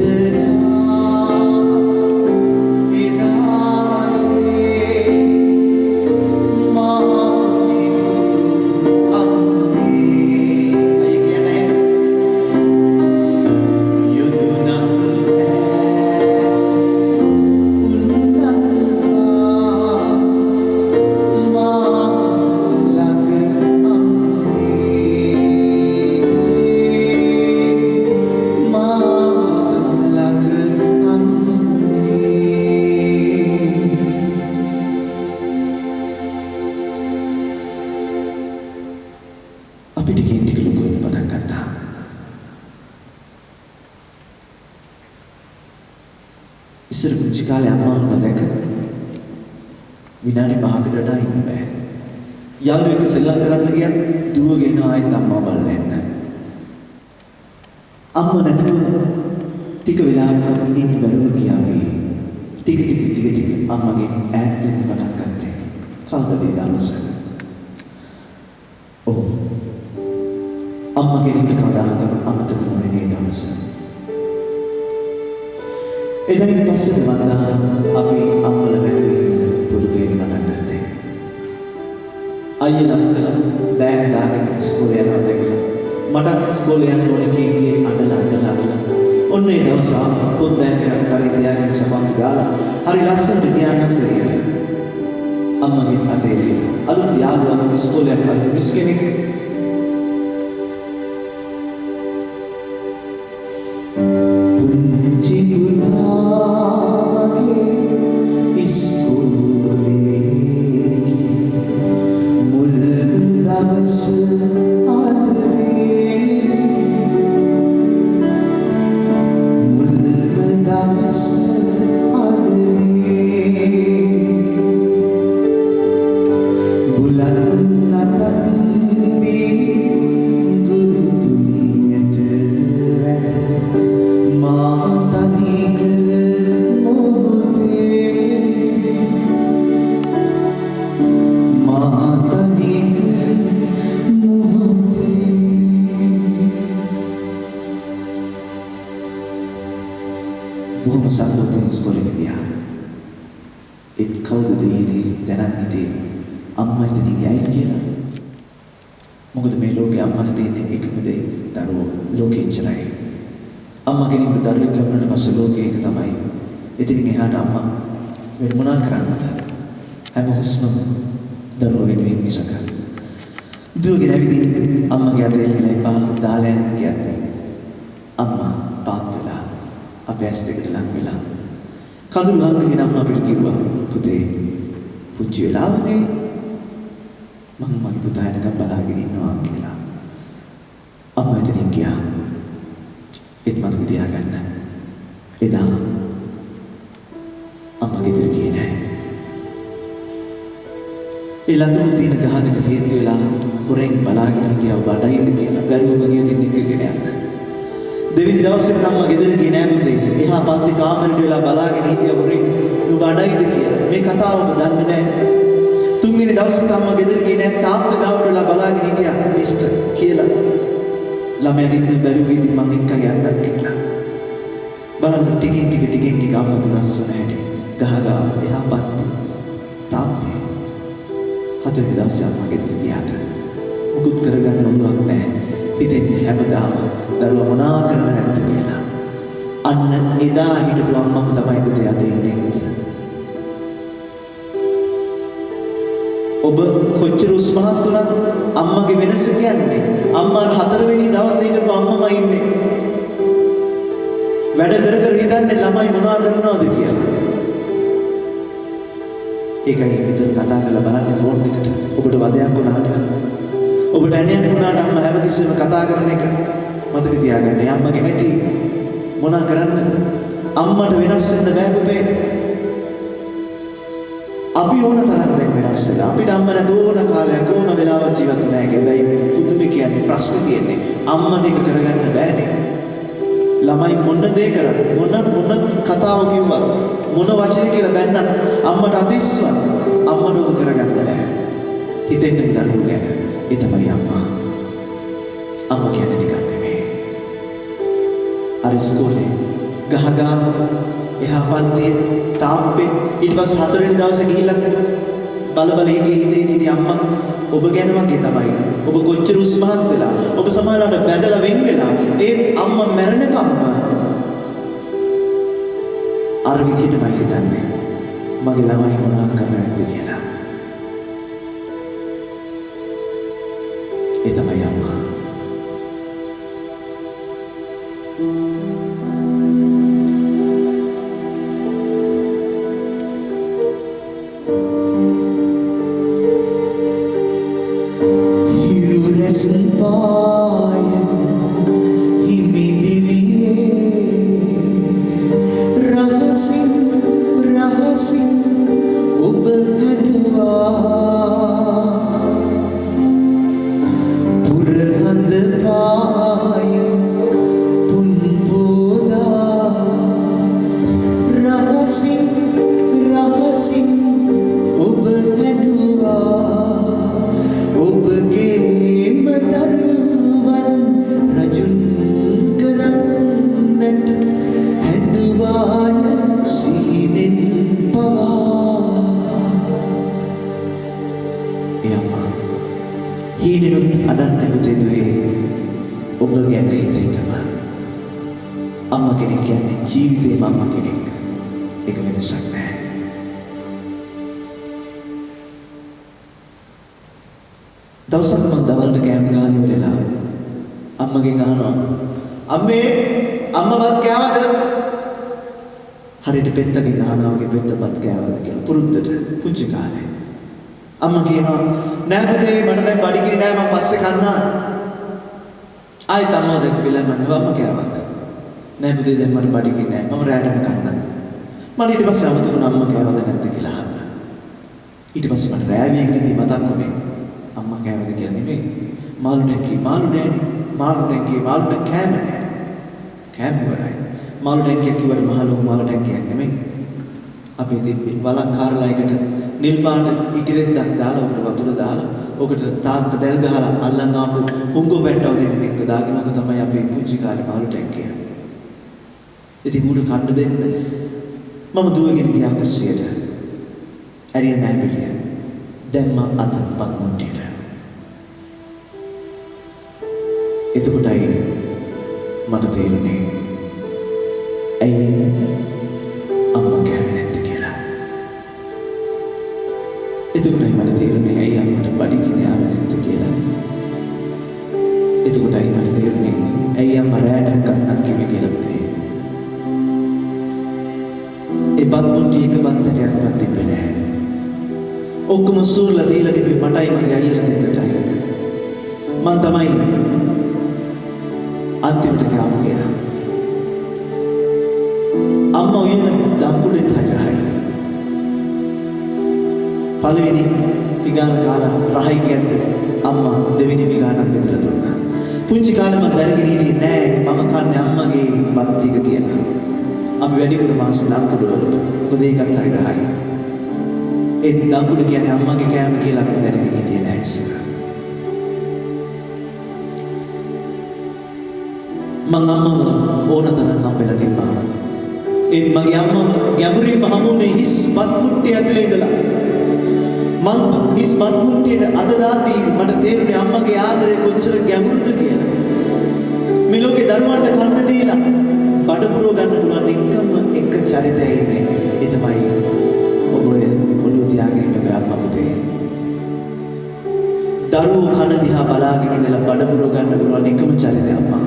අපි ටිකෙන් ටික ලොකු වෙන්න පටන් ගත්තා. ඉස්සර පුංචි කාලේ අම්මා දැක විනාඩි 5කට වඩා ඉන්න බෑ. යාළුවෙක් එක්ක සෙල්ලම් කරන්න ගියත් දුවගෙන ආයෙත් අම්මා බලන්න එන්න. අම්මා නැතුව ටික වෙලාවකට ඉන්න බැරුව ගියාවේ. ටික අම්මගෙන් ඈත් වෙන්න පටන් ගත්තා. කවදද ඒ දවස? ඔව්. අම්මා කෙනෙක්ට කවදාවත් අමතක නොවෙන ඒ දවස. එදරින් පස්සේ මන්දා අපි අම්මල නැතුව පුරුදු වෙන්න පටන් ගත්තා. අයියා නම් කළා බෑග් දාගෙන ඉස්කෝලේ යනවා දැකලා මටත් ඉස්කෝලේ යන්න ඕනේ කීකේ අඬලා ඔන්න ඒ දවස පොත් බෑග් එකක් කරේ තියාගෙන සපත්තු දාලා හරි ලස්සනට ගියා සරියට. අම්මගේ අතේ අලුත් යාළුවා ඉස්කෝලේ යන මිස් කෙනෙක් පුංචි පුතා මගේ ඉස්කෝලේ මුල් දවස අද වේ බොහොම සතුටින් ඉස්කෝලේ ගියා. ඒත් කවුද දෙන්නේ දැනන් හිටියේ අම්මා එතනින් යයි කියලා. මොකද මේ ලෝකේ අම්මට තියෙන එකම දේ දරුවෝ ලෝකෙ ඉච්චරයි. අම්මා කෙනෙක් දරුවෙක් ලැබුණාට පස්සේ ලෝකේ එක තමයි. එතනින් එහාට අම්මා වෙන මොනා කරන්නද? හැම හුස්මම දරුවෝ වෙනුවෙන් මිසක. දුවගෙන ඇවිදින් අම්මගේ අතේ ඉලා එපා දාලා යන්න කියන්නේ. අම්මා පාත් වෙලා අපේ ඇස් දෙකට ලං වෙලා කඳුළු අහගෙන අම්මා අපිට කිව්වා පුතේ පුංචි වෙලාවනේ මම මගේ පුතා එනකම් බලාගෙන ඉන්නවා කියලා. අම්මා එතනින් ගියා. ඒත් මතක තියාගන්න. එදා අම්මා ගෙදර ගියේ නෑ. ඒ ළඟම තියෙන ගහකට හේතු වෙලා හොරෙන් බලාගෙන හිටියා ඔබ අඩයිද කියලා බැලුවම ගිය තින් එක්කගෙන යන්න. දෙවිනි දවසේ අම්මා ගෙදර ගියේ නෑ පුතේ. එහා පන්ති කාමරේට වෙලා බලාගෙන හිටියා හොරෙන් ඔබ අඩයිද කියලා. මේ කතාව ඔබ දන්නේ නෑ. තුන්වෙනි දවසේ අම්මා ගෙදර ගියේ නෑ. තාත්තා ගාවට වෙලා බලාගෙන හිටියා මිස්ටර් කියලා. ළමයාට ඉන්න බැරි වීදි මං එක්ක යන්නත් කියලා. බලන්න ටිකෙන් ටික අම්මා දුරස්සන හැටි. ගහ එහා පන්ති තාත්තේ හතරවෙනි දවසේ අම්මා ගෙදර ගියාට මුකුත් කරගන්න ඔළුවක් නැහැ. හිතෙන්නේ හැමදාම දරුවා මොනා කරන හැද්ද කියලා. අන්න එදා හිටපු අම්මම තමයි පුතේ අද ඉන්නේ. ඔබ කොච්චර උස්මහත් වුණත් අම්මගේ වෙනස කියන්නේ අම්මා හතරවෙනි දවසේ ඉඳපු අම්මම ඉන්නේ. වැඩ කර හිතන්නේ ළමයි මොනවා කරනවද කියලා. ඒකයි විතර කතා කරලා බලන්නේ ෆෝන් එකට. ඔබට වදයක් වුණාට ඔබට ඇණයක් වුණාට අම්මා හැමතිස්සෙම කතා කරන එක මතක තියාගන්න. අම්මගේ හැටි මොනා කරන්නද? අම්මට වෙනස් වෙන්න බෑ පුතේ. අපි ඕන තරම් දැන් වෙනස් වෙලා. අපිට අම්මා නැත ඕන කාලයක් ඕන වෙලාවක් ජීවත් වෙන්නේ නැහැ. හැබැයි පුදුමේ කියන්නේ ප්‍රශ්නේ තියෙන්නේ අම්මට ඒක කරගන්න බෑනේ. ළමයි මොන දේ කරා මොන කතාව කිව්වා මොන වචන කියලා බැන්නත් අම්මට අතිස්වත් අම්මට උක කරගන්න බෑ. හිතෙන්නේ දරුවෝ ගැන. ඒ තමයි අම්මා. අම්මා කියන්නේ නිකන් නෙමෙයි. අර ඉස්කෝලේ ගහගාම එහා පන්තියේ තාප්පේ ඊට පස්සේ හතරවෙනි දවසේ ගිහිල්ලා බල හිටියේ අම්මා ඔබ ගැන වගේ තමයි. ඔබ කොච්චර උස්මහත් වෙලා ඔබ සමාජයට බැඳලා වෙන් වෙලා ඒත් අම්මා මැරෙනකම්ම අර විදිහටමයි හිතන්නේ මගේ ළමයි මොනවා කරන්නද කියලා. ඒ තමයි අම්මා. දවසක් මම දවල්ට කෑම ගාලා ඉවරලා අම්මගෙන් අහනවා අම්මේ අම්මවත් කෑවද? හරියට පෙත්තගෙන් අහනවා වගේ පෙත්තපත් කෑවද කියලා පුරුද්දට පුංචි කාලේ. අම්මා කියනවා නෑ පුතේ මට දැන් බඩගිනි නෑ මම පස්සේ කන්නා. ආයෙත් අම්මා දැක්ක වෙලාව මම අම්මා කෑවද? නෑ පුතේ දැන් මට බඩගිනි නෑ මම රැටම කන්නා. මම ඊට පස්සේ අමුතුම අම්මා කෑවද නැද්ද කියලා අහනවා. ඊට පස්සේ මට රෑ වේගෙනදී මතක් වුණේ අම්මා කෑවද කියලා නෙමෙයි. මාළු නැක්කේ මාළු නෑනේ. මාළු නැක්කේ මාළු නැක් කෑම නෑ. කෑම ඉවරයි. මාළු නැක්කේ කිව්වට මහලු මාළු නැක්කයක් නෙමෙයි. අපි තිබ්බේ වලක් කාරලා එකට නිල් පාට ඉටිරෙද්දක් දාලා උකට වතුර දාලා ඔකට තාත්තා දැල් ගහලා අල්ලන් ආපු හුඟු වැට්ටව දෙන්නෙක් දාගෙන ඔක තමයි අපේ පුංචි කාලේ මාළු නැක්කේ. ඉතින් ඌට කන්න දෙන්න මම දුවගෙන ගියා කුස්සියට. ඇරිය නෑ පිළිය. දැම්ම අත පත් මුට්ටියට. එතකොටයි මට තේරුනේ ඇයි අම්මා කෑවේ නැද්ද කියලා. එතකොටයි මට තේරුනේ ඇයි අම්මට බඩගින්න ආවේ නැද්ද කියලා. එතකොටයි මට තේරුනේ ඇයි අම්මා රැට කන්නක් කිව්වේ කියලා පුතේ. ඒ බත් මුට්ටි එක බත්තරයක්වත් තිබ්බේ නැහැ. ඔක්කොම සූර්ලා දීලා තිබ්බේ මටයි මගේ අයියලා දෙන්නටයි. මං තමයි අන්තිමට ගාපු කෙනා. අම්මා උයන දම්කුඩෙත් හරියයි. පළවෙනි පිගාන කාලා රහයි කියන්නේ අම්මා දෙවෙනි පිගානක් බෙදලා දුන්නා. පුංචි කාලේ මම දැනගෙන හිටියේ නෑ මම කන්නේ අම්මගේ බත් ටික කියලා. අපි වැඩිපුර මාස දම්කුඩ වලට. මොකද ඒකත් හරි රහයි. ඒ දම්කුඩ කියන්නේ අම්මගේ කෑම කියලා අපි දැනගෙන හිටියේ නෑ ඉස්සර. මං අම්මව ඕන තරම් හම්බෙලා තිබ්බා. ඒත් මගේ අම්මව ගැඹුරින්ම හමුුනේ හිස් බත් මුට්ටිය ඇතුලේ ඉඳලා. මං හිස් බත් මුට්ටියට අද දාදී මට තේරුනේ අම්මගේ ආදරය කොච්චර ගැඹුරුද කියලා. මේ ලෝකේ දරුවන්ට කන්න දීලා බඩපුරව ගන්න පුළුවන් එකම එක චරිතය ඉන්නේ. ඒ තමයි ඔබ ඔළුව තියාගෙන ඉන්න අම්මා පුතේ. දරුවෝ කන දිහා බලාගෙන ඉඳලා බඩපුරව ගන්න පුළුවන් එකම චරිතය අම්මා.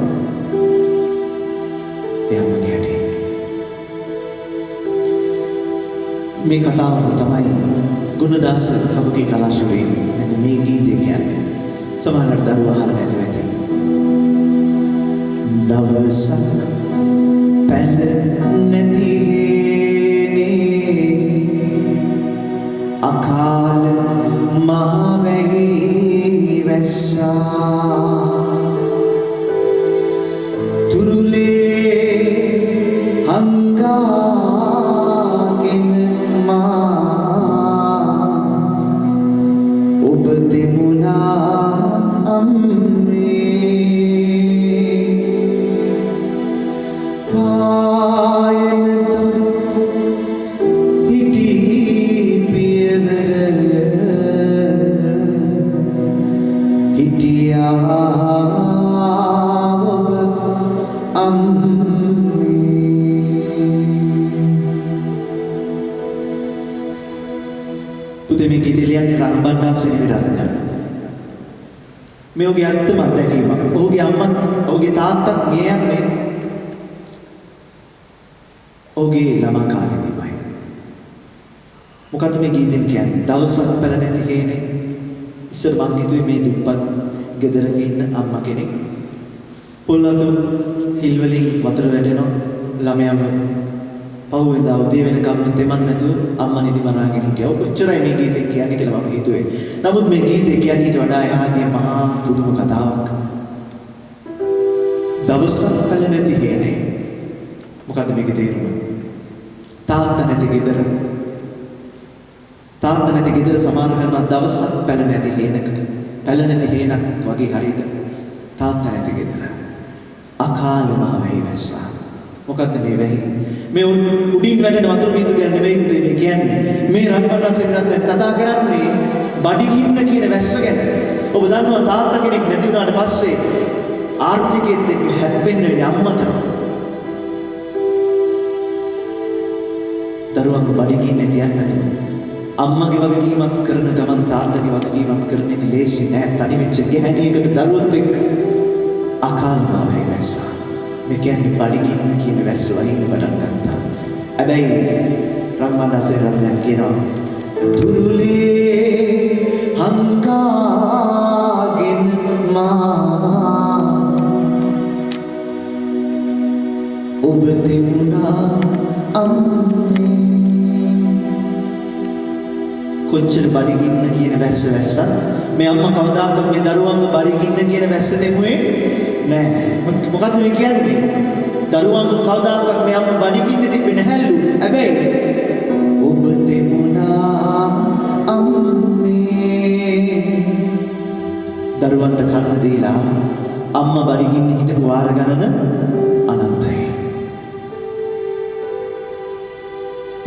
මේ කතාව තමයි ගුණදාස කවගේ කලාශූරී මෙන්න මේ ගීතය කියන්නේ. සමහරවිට දරුවා අහලා නැතුව ඇති. දවසක් පැල නැති හේනේ අකාල මහ වැහි වැස්සා තුරුලේ හංගාගෙන ඔබ දෙමුණා අම්මේ පායන දුරු හිටි පියවර හිටියා ඔබ අම්මේ. පුතේ මේ ගීතය ලියන්නේ රන්බණ්ඩාසේන විරත්න. මේ ඔහුගේ ඇත්තම අත්දැකීමක්. ඔහුගේ අම්මත් ඔහුගේ තාත්තත් මිය යන්නේ ඔහුගේ ළමා කාලේදීමයි. මොකද මේ ගීතෙන් කියන්නේ දවසක් පැල නැති හේනේ. ඉස්සර මං හිතුවේ මේ දුප්පත් ගෙදරක ඉන්න අම්මා කෙනෙක් පොල්ලතු හිල් වලින් වතුර වැටෙනවා ළමයාම පහුවෙන්දා උදේ වෙනකම් දෙමන් නැතුව අම්මා නිදි මරාගෙන හිටියා. ඔය කොච්චරයි මේ ගීතේ කියන්නේ කියලා මම හිතුවේ. නමුත් මේ ගීතේ කියන්නේ ඊට වඩා එහාගේ මහා පුදුම කතාවක්. දවසක් පැල නැති හේනේ. මොකද්ද මේකේ තේරුම? තාත්තා නැති ගෙදර. තාත්තා නැති ගෙදර සමාන කරනවා දවසක් පැල නැති හේනකට. පැල නැති හේනක් වගේ හරියට තාත්තා නැති ගෙදර. අකාල මහ වැහි වැස්සා. මොකද්ද මේ වැහි? මේ උඩින් වැටෙන වතුර බින්දු ගැන නෙවෙයි පුතේ මේ කියන්නේ. මේ රන්බණ්ඩාසේන විරත්න කතා කරන්නේ බඩගින්න කියන වැස්ස ගැන. ඔබ දන්නවා තාත්තා කෙනෙක් නැති වුණාට පස්සේ ආර්ථිකයේත් එක්ක හැප්පෙන්න වෙන්නේ අම්මට. දරුවන්ව බඩගින්නේ තියන්න නැතුව අම්මගේ වගකීමක් කරන ගමන් තාත්තගේ වගකීමක් කරන එක ලේසි නෑ. තනි වෙච්ච ගැහැණියකට දරුවොත් එක්ක අකාල මහ වැහි වැස්සා. මේ කියන්නේ බඩගින්න කියන වැස්ස වහින්න පටන් ගත්තා. හැබැයි රන්බණ්ඩාසේන විරත්න කියනවා තුරුලේ හංගාගෙන මා ඔබ දෙමුණා අම්මේ. කොච්චර බඩගින්න කියන වැස්ස වැස්සත් මේ අම්මා කවදාකවත් මේ දරුවන්ව බඩගින්න කියන වැස්ස දෙමුවේ නෑ. මොකද්ද මේ කියන්නේ? දරුවන්ව කවදාකවත් මේ අම්මා බඩගින්න තිබ්බේ නැහැලු. හැබැයි ඔබ දෙමුණා අම්මේ. දරුවන්ට කන්න දීලා අම්මා බඩගින්න හිටපු වාර ගණන අනන්තයි.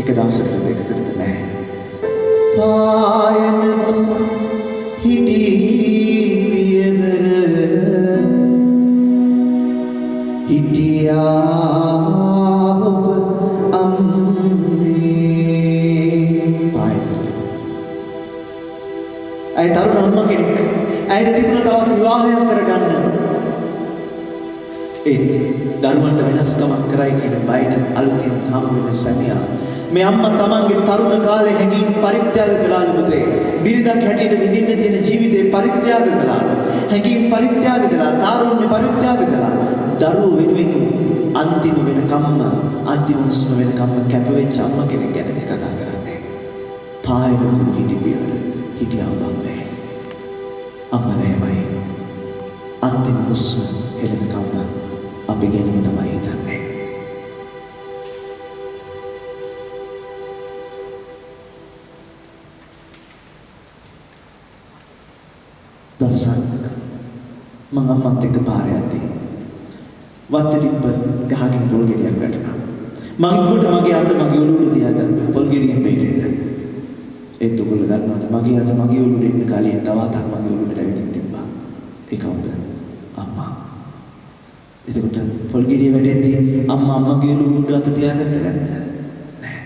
එක දවසකට දෙකකටද නැහැ. පායන හිටි පියවර හිටියා ඔබ අම්මේ පායන ඇයි තරුණ අම්මා කෙනෙක් ඇයිට තිබුණ තවත් විවාහයක් කරගන්න ඒත් දරුවන්ට වෙනස්කමක් කරයි කියන බයට අලුතින් හම්බ වෙන සැමියා මේ අම්මා තමන්ගේ තරුණ කාලේ හැඟීම් පරිත්‍යාග කළාලු පුතේ බිරිඳක් හැටියට විඳින්න තියෙන ජීවිතේ පරිත්‍යාග කළාලු හැඟීම් පරිත්‍යාග කළා තාරුණ්‍ය පරිත්‍යාග කළා දරුවෝ වෙනුවෙන් අන්තිම වෙනකම්ම අන්තිම හුස්ම වෙනකම්ම කැප වෙච්ච අම්මා කෙනෙක් ගැන මේ කතා කරන්නේ පායන කුරු හිටි පියවර හිටියා බම්මේ අම්මා එහෙමයි අන්තිම හුස්ම හෙළනකම්ම අපි ගැනම තමයි හිතන්නේ දවසක් මම අම්මත් එක්ක පාරේ යද්දී වත්තේ තිබ්බ ගහකින් පොල් ගෙඩියක් වැටුණා මම ඉක්මනට මගේ අත මගේ ඔළුවට තියාගත්තා පොල් ගෙඩියෙන් බේරෙන්න ඒත් ඔයගොල්ලෝ දන්නවද මගේ අත මගේ ඔළුවට එන්න කලින් තවතක් මගේ ඔළුවට ඇවිදින් තිබ්බා ඒ කවුද අම්මා එතකොට පොල් ගෙඩිය වැටෙද්දී අම්මා මගේ ඔළුවට අත තියාගත්තද නැද්ද නෑ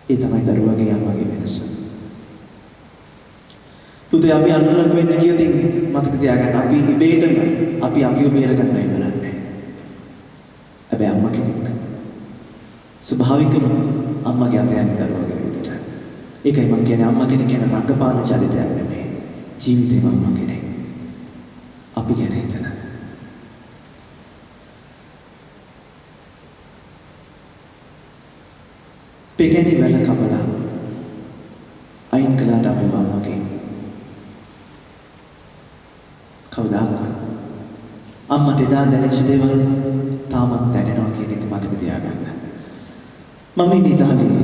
ඒ තමයි දරුවගේ අම්මගේ වෙනස පුතේ අපි අනුතරක් වෙන්න කියතින් මතක තියාගන්න අපි ඉබේටම අපි අපිව බේරගන්නයි බලන්නේ හැබැයි අම්මා කෙනෙක් ස්වභාවිකම අම්මගේ අත යන්නේ දරුවගේ උඩට ඒකයි මම කියන්නේ අම්මා කෙනෙක් කියන රංගපාන චරිතයක් නෙමෙයි ජීවිතේම අම්මා කෙනෙක් අපි ගැන හිතන පෙකෙනි වැල කපලා අයින් කළාට අපේ අම්මගේ කවදාවත් අම්මට එදා දැනෙච්ච දේවල් තාමත් දැනෙනවා කියන එක මතක තියාගන්න. මම ඉතාලියේ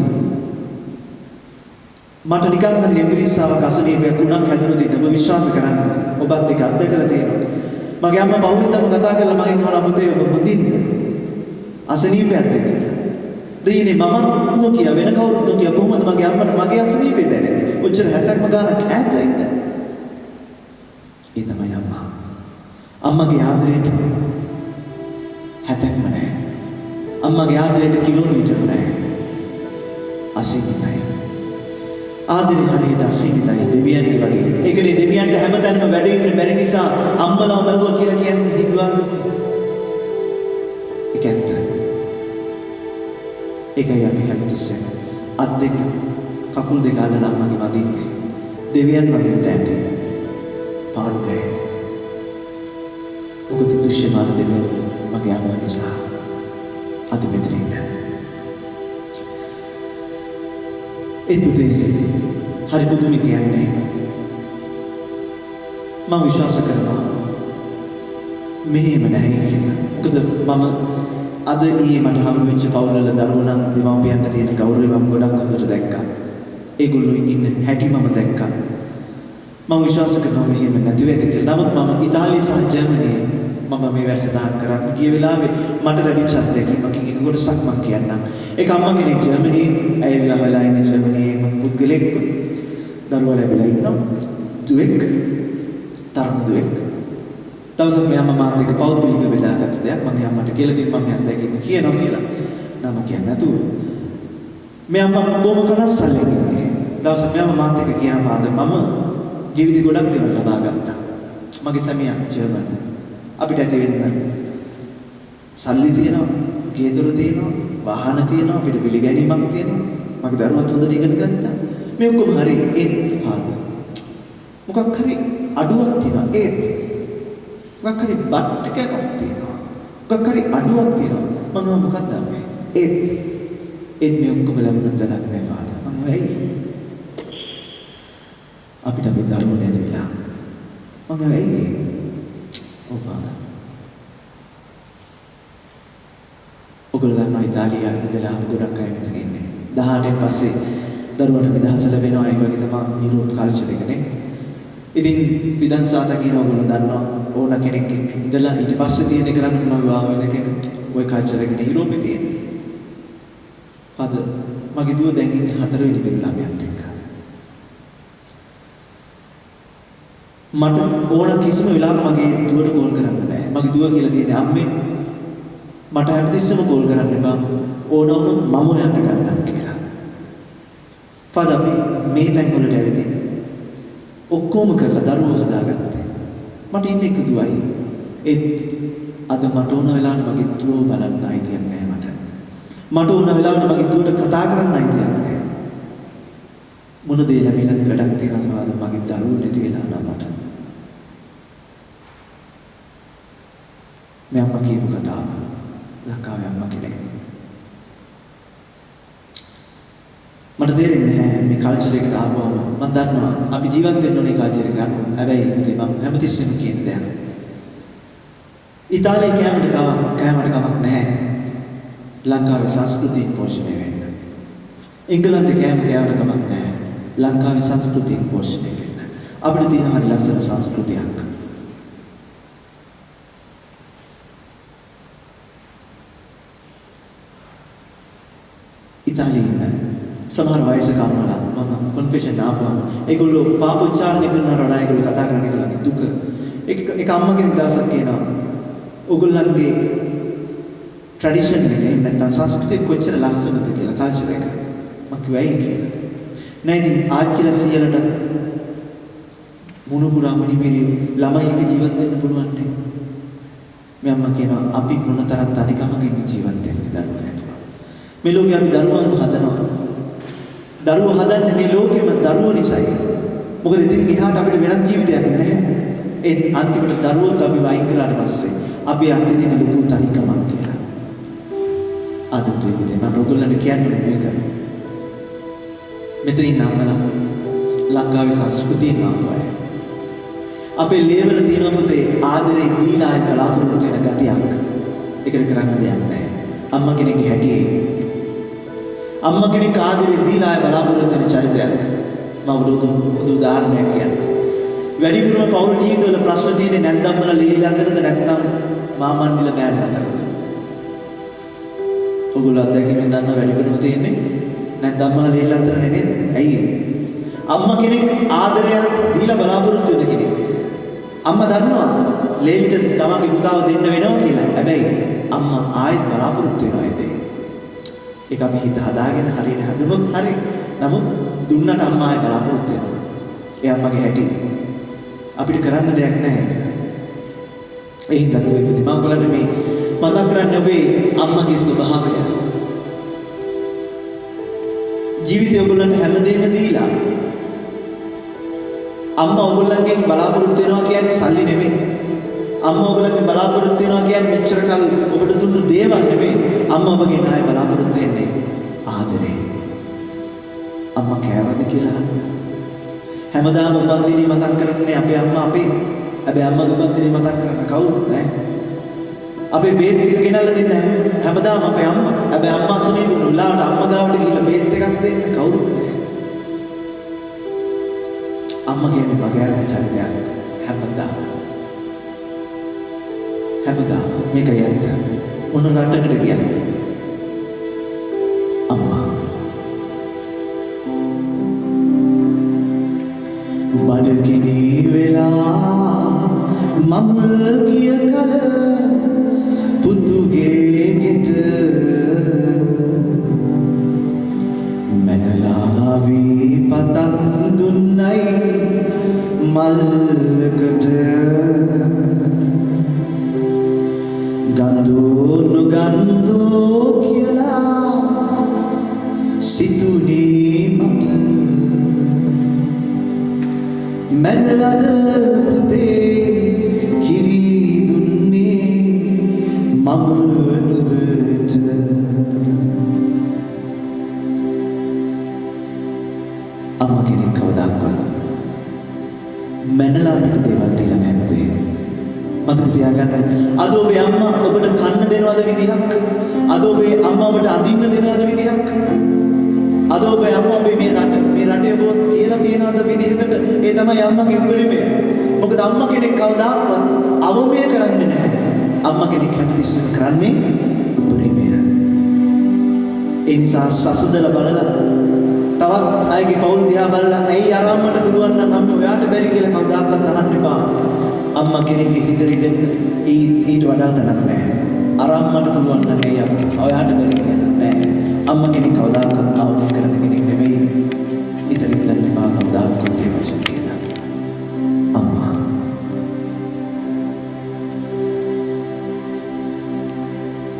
මට නිකන් හරි එම්බිරිස්සාවක් අසනීපයක් වුණා හැදුණු දින ඔබ විශ්වාස කරන්න ඔබත් ඒක අත්දැකලා තියෙනවා. මගේ අම්මා බහුවෙන්දම කතා කරලා මගෙන් අහනවා පුතේ ඔබ හොඳින්ද? අසනීපයක්ද කියලා. දෙයිනේ මම නොකිය වෙන කවුරුත් නොකිය කොහොමද මගේ අම්මට මගේ අසනීපය දැනෙන්නේ? ඔච්චර 70ක්ම ගානක් ඈත ඉන්න. ඒ තමයි අම්මා. අම්මගේ ආදරයට 70ක්ම නැහැ. අම්මගේ ආදරයට කිලෝමීටර් නැහැ. අසීමිතයි. ආදරේ හරියට අසීමිතයි දෙවියන්ගේ වගේ. ඒකනේ දෙවියන්ට හැමතැනම වැඩ ඉන්න බැරි නිසා අම්මලා මරුවා කියලා කියන්නේ හින්දු ආගමේ. ඒක ඇත්ත. ඒකයි අපි හැමතිස්සෙම අත් දෙක කකුල් දෙක අල්ලලා අම්මගේ වදින්නේ. දෙවියන් වදින්න දැන්නේ. පාඩු නැහැ. මොකද දුෂ්‍යමාන දෙවියන් මගේ අම්මා නිසා අද මෙතන ඉන්නේ. ඒ පුතේ හරි පුදුමයි කියන්නේ මම විශ්වාස කරනවා මෙහෙම නැහැ කියලා. මොකද මම අද ඊයේ මට හම්බ වෙච්ච පවුල්වල දරුවෝ නම් දෙමව්පියන්ට තියෙන ගෞරවය මම ගොඩක් හොඳට දැක්කා. ඒගොල්ලෝ ඉන්න හැටි මම දැක්කා. මම විශ්වාස කරනවා මෙහෙම නැතුව ඇති කියලා. නමුත් මම ඉතාලිය සහ ජර්මනියේ මම මේ වැඩසටහන් කරන්න ගිය වෙලාවේ මට ලැබිච්ච අත්දැකීමකින් එක කොටසක් මම කියන්නම්. ඒක අම්මා කෙනෙක් ජර්මනියේ ඇය විවාහ වෙලා ඉන්නේ ජර්මනියේ පුද්ගලෙක් දරුවා ලැබිලා ඉන්නවා. දුවෙක් තරුණ දුවෙක්. දවසක් මේ අම්මා මාත් එක්ක පෞද්ගලිකව බෙදාගත්ත දෙයක් මම අම්මට කියලා දෙන්න මම අත්දැකීම කියනවා කියලා. නම කියන්නේ නැතුව. මේ අම්මා බොහොම කනස්සල්ලෙන් ඉන්නේ. දවසක් මේ අම්මා මාත් එක්ක කියන පාද මම ජීවිතේ ගොඩක් දේවල් ලබා ගත්තා. මගේ සැමියා ජර්මන්. අපිට ඇති වෙන්න සල්ලි තියෙනවා, ගේ දොර තියෙනවා, වාහන තියෙනවා, අපිට පිළිගැනීමක් තියෙනවා. මගේ දරුවත් හොඳට ඉගෙන ගත්තා. මේ ඔක්කොම හරි ඒත් ෆාදර්. මොකක් හරි අඩුවක් තියෙනවා ඒත්. මොකක් හරි බට් එකක් තියෙනවා. මොකක් හරි අඩුවක් තියෙනවා. මම මොකක්ද මේ? ඒත් මේ ඔක්කොම ලැබුණත් වැඩක් නෑ ෆාදර්. මම වෙයි. අපිට අපි දරුවෝ නැති වෙලා. මම වෙයි. ඔව් ෆාදර්. ඔගොල්ලෝ දන්නවා ඉතාලියාවේ ඉඳලා ගොඩක් අය මෙතන ඉන්නේ. 18න් පස්සේ දරුවන්ට නිදහස ලැබෙනවා ඒ වගේ තමයි යුරෝප් කල්චර් එකනේ. ඉතින් විදන්සාත කියන ඔයගොල්ලෝ දන්නවා ඕන කෙනෙක් ඉඳලා ඊට පස්සේ තියෙන කරන්න පුළුවන් විවාහ වෙන කෙනෙක් ওই කල්චර් එකනේ යුරෝපේ තියෙන්නේ. අද මගේ දුව දැන් ඉන්නේ 4 වෙනි පිරිමි ළමයාත් එක්ක. මට ඕන කිසිම වෙලාවක මගේ දුවට කෝල් කරන්න බෑ. මගේ දුව කියලා තියෙන්නේ අම්මේ මට හැමතිස්සෙම කෝල් කරන්න එපා. ඕන වුණොත් මම ඔයාට ගන්නම් කියලා. පද අපි මේ තැන් වලට ඇවිදින් ඔක්කොම කරලා දරුවෝ හදාගත්තේ. මට ඉන්නේ එක දුවයි. ඒත් අද මට ඕන වෙලාවට මගේ දුව බලන්න අයිතියක් නෑ මට. මට ඕන වෙලාවට මගේ දුවට කතා කරන්න අයිතියක් නෑ. මොන දේ ලැබිලත් වැඩක් තියෙනවා මගේ දරුවෝ නැති වෙලා නම් මට. මේ අම්මා කියපු කතාව ලංකාවේ අම්මා කෙනෙක්. මට තේරෙන්නේ නැහැ මේ කල්චර් එකට ආවම මම දන්නවා අපි ජීවත් වෙන්න ඕනේ කල්චර් එක ගන්න. හැබැයි ඉතින් මම හැමතිස්සෙම කියන දෙයක්. ඉතාලියේ කෑමට කමක් නැහැ. ලංකාවේ සංස්කෘතිය පෝෂණය වෙන්න. එංගලන්තේ කෑමට කමක් නැහැ. ලංකාවේ සංස්කෘතිය පෝෂණය වෙන්න. අපිට තියෙන හරි ලස්සන සංස්කෘතියක්. ඉතාලියේ සමහර වයසක අම්මලා මම කන්ෆෙෂන් ආපුවම ඒගොල්ලෝ පාප උච්චාරණය කරනවට වඩා ඒගොල්ලෝ කතා කරන්නේ ඒගොල්ලන්ගේ දුක. ඒක අම්ම කෙනෙක් දවසක් කියනවා ඕගොල්ලන්ගේ ට්‍රැඩිෂන් එක එහෙම නැත්නම් සංස්කෘතිය කොච්චර ලස්සනද කියලා කල්චර් එක. මම කිව්වා ඇයි කියලා. නෑ ඉතින් ආච්චිලා සීයලට මුණුපුරාම නිමිරි ළමයි එක ජීවත් වෙන්න පුළුවන් නේ. මේ අම්මා කියනවා අපි මොනතරම් තනිකමකින් ජීවත් වෙන්නේ දරුවෝ නැතුව. මේ ලෝකේ අපි දරුවන් හදනවා. දරුවෝ හදන්නේ මේ ලෝකෙම දරුවෝ නිසායි. මොකද ඉතින් එහාට අපිට වෙනත් ජීවිතයක් නැහැ. ඒ අන්තිමට දරුවෝත් අපි වයින් කරාට පස්සේ අපි අත්දින ලොකු තනිකමක් කියලා. අද උදේ මම ඔයගොල්ලන්ට කියන්නේ මේක. මෙතන ඉන්න අම්මලා ලංකාවේ සංස්කෘතියෙන් ආපු අය. අපේ ලේවල තියෙන පුතේ ආදරේ දීලා අය බලාපොරොත්තු වෙන ගතියක්. ඒකට කරන්න දෙයක් නැහැ. අම්මා කෙනෙක්ගේ හැටියේ අම්මා කෙනෙක් ආදරේ දීලා අය බලාපොරොත්තු වෙන චරිතයක්. මම උදේ උදාහරණයක් කියන්නම්. වැඩිපුරම පෞල් ජීවිතවල ප්‍රශ්න තියෙන්නේ නැන්දම්මලා ලීලා අතරද නැත්නම් මාමන්නිල මෑණි අතරද? ඔයගොල්ලෝ අත්දැකීමෙන් දන්නා වැඩිපුරම තියෙන්නේ නැන්දම්මලා ලීලා අතරනේ නේද? ඇයි ඒ? අම්මා කෙනෙක් ආදරයක් දීලා බලාපොරොත්තු වෙන කෙනෙක්. අම්මා දන්නවා ලේලිට තමන්ගේ පුතාව දෙන්න වෙනවා කියලා. හැබැයි අම්මා ආයෙත් බලාපොරොත්තු වෙනවා ඒ දේ. ඒක අපි හිත හදාගෙන හරියට හදුනොත් හරි. නමුත් දුන්නට අම්මා ආයෙ බලාපොරොත්තු වෙනවා. ඒ අම්මගේ හැටි. අපිට කරන්න දෙයක් නැහැ ඒක. ඒ හින්දා දුවේදී මම ඔයගලන්ට මේ මතක් කරන්නේ ඔබේ අම්මගේ ස්වභාවය. ජීවිතේ ඔයගලන්ට හැමදේම දීලා අම්මා ඔයගොල්ලන්ගෙන් බලාපොරොත්තු වෙනවා කියන්නේ සල්ලි නෙමෙයි. අම්මා ඔයගොල්ලන්ගෙන් බලාපොරොත්තු වෙනවා කියන්නේ මෙච්චර කල් ඔබට දුන්නු දේවල් නෙමෙයි. අම්මා ඔබගෙන් ආයෙ බලාපොරොත්තු වෙන්නේ ආදරේ. අම්මා කෑවද කියලා හැමදාම උපන්දිනේ මතක් කරන්නේ අපේ අම්මා අපේ. හැබැයි අම්මාගේ උපන්දිනේ මතක් කරන්න කවුරුත් නැහැ. අපේ බේත් ටික ගෙනල්ලා දෙන්න හැමදාම අපේ අම්මා. හැබැයි අම්මා සුනීප වුණ වෙලාවට අම්මා ගාවට ගිහිල්ලා බේත් එකක් දෙන්න කවුරුත් නැහැ. අම්මා කියන්නේ මගහැරෙන චරිතයක් හැමදාම. හැමදාම මේක යන්න මොන රටකට ගියත් අම්මා බඩගිනි වෙලා මම ගිය කල පුතුගේ ගෙට මැනලා වී පතක් දුන්නයි මල්කට ගන්දෝනු ගන්දෝ කියලා සිතුනේ මට මැනලද පුතේ කිරි දුන්නේ මම නුඹට අම්මා කෙනෙක් කවදාවත් මැනලා අපිට දේවල් දීලා නැහැ පුතේ. මතක තියාගන්න. අද ඔබේ අම්මා ඔබට කන්න දෙනවද විදිහක්? අද ඔබේ අම්මා ඔබට අඳින්න දෙනවද විදිහක්? අද ඔබේ අම්මා ඔබේ මේ රටේ ඔබ කියලා තියනවද විදිහකට? ඒ තමයි අම්මගේ උපරිමය. මොකද අම්මා කෙනෙක් කවදාවත් අවමය කරන්නේ නැහැ. අම්මා කෙනෙක් හැමතිස්සෙම කරන්නේ උපරිමය. ඒ නිසා සසඳලා බලලා තවත් අයගේ පවුල් දිහා බලලා ඇයි ආරාමයට පුළුවන් නම් අම්ම ඔයාට බැරි කියලා කවදාකවත් අහන්න එපා. අම්මා කෙනෙක්ගේ හිත රිදෙන්න ඊට වඩා තනක් නැහැ. ආරාමයට පුළුවන් නම් ඇයි ඔයාට බැරි කියලා නෑ. අම්මා කෙනෙක් කවදාකවත් අවබෝධ කරන කෙනෙක් නෙමෙයි. හිත රිදෙන්න එපා කවදාකවත් ඒ වශයෙන් කියලා. අම්මා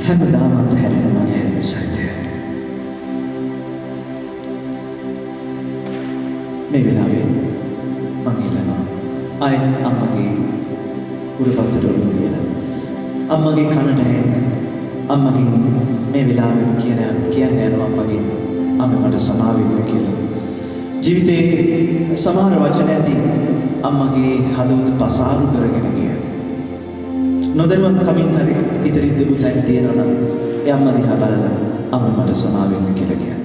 හැමදාම අතහැරෙන මගේ හැමසයිතේ මේ වෙලාවේ මං ඉල්ලනවා ආයෙත් අම්මගේ උරපත්තට ඔළුව තියලා අම්මගේ කනට ඇහෙන්න අම්මගෙන් මේ වෙලාවෙදි කියන්නේ යනවා අම්මගෙන් අම්මා මට සමාව වෙන්න කියලා ජීවිතේ සමහර වචන ඇති අම්මගේ හදවත පසාරු කරගෙන ගිය නොදැනුවත් කමින් හරි ඉදිරි දෙබුතන් තියෙනවා නම් ඒ අම්මා දිහා බලලා අම්මා මට සමාව වෙන්න කියලා කියන්න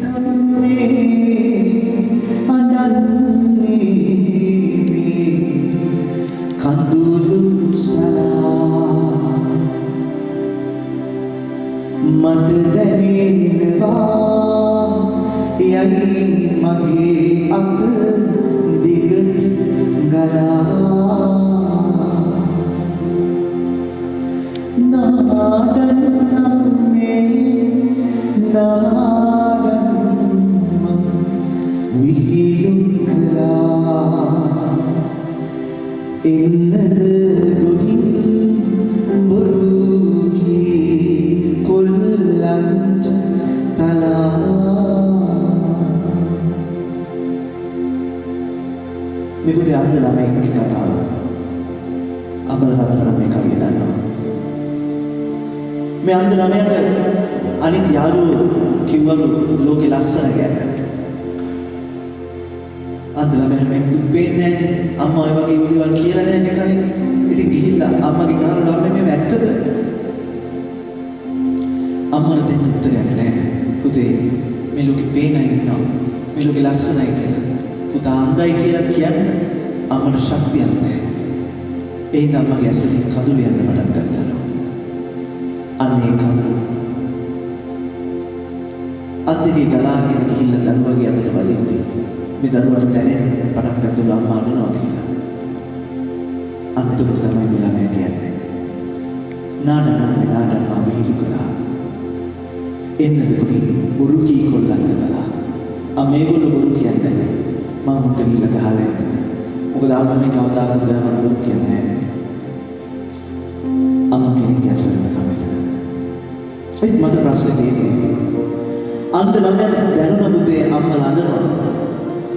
කඳුළු සලා මට දැනෙනවා යයි මගේ අත දිගට ගලා නාඩන් මේ නාඩන් විහිළු කළා එන්නද ගොහින් බොරුකි කොල්ලන්ට තලා මේ පුතේ අන්ද ළමයි කතාව අපල සතර ළමයි කවිය දන්නවා මේ අන්ද ළමයාට අනිත් යාළුවෝ කිව්වලු ලෝකේ ලස්සන කියලා අන්ද ළමයාට මම දුක් වෙන්නේ නැහැ අම්මා ඔය වගේ දේවල් කියලා නැහැ කලින් ඉතින් ගිහිල්ලා අම්මගෙන් අහනවා අම්මේ මේව ඇත්තද අම්මට දෙන්න උත්තරයක් නැහැ පුතේ මේ ලෝකේ පේනයි ඉන්නවා මේ ලෝකේ ලස්සනයි කියලා පුතා අන්දයි කියලා කියන්න අම්මට ශක්තියක් නැහැ ඒ හින්දා අම්මගේ ඇස්වලින් කඳුළු යන්න පටන් ගත්තා අන්නේ කඳුළු අද්දේ ගලාගෙන ගිහිල්ලා දරුවගේ අතට වදින්දී මේ දරුවට දැනෙන්න පටන් ගත්තලු අම්මා අඬනවා කියලා. අන්තිමට තමයි මේ ළමයා කියන්නේ. නාඩනවා විහිළු කළා. එන්නද කොහේ බොරු කී කොල්ලන්ට දලා. මේගොල්ලෝ බොරු කියන්නේ නැහැ. මම උන්ට ගිහලා ගහලා එන්නද. මොකද අම්මා මේ කවදාකවත් ගමන බොරු කියන්නේ නැහැ. අම්මා කෙනෙක් ඇසෙන්න කැමතිද? ඒත් මට ප්‍රශ්නේ තියෙන්නේ. අන්ත ළමයාට දැනුණ පුතේ අම්මා අඬනවා.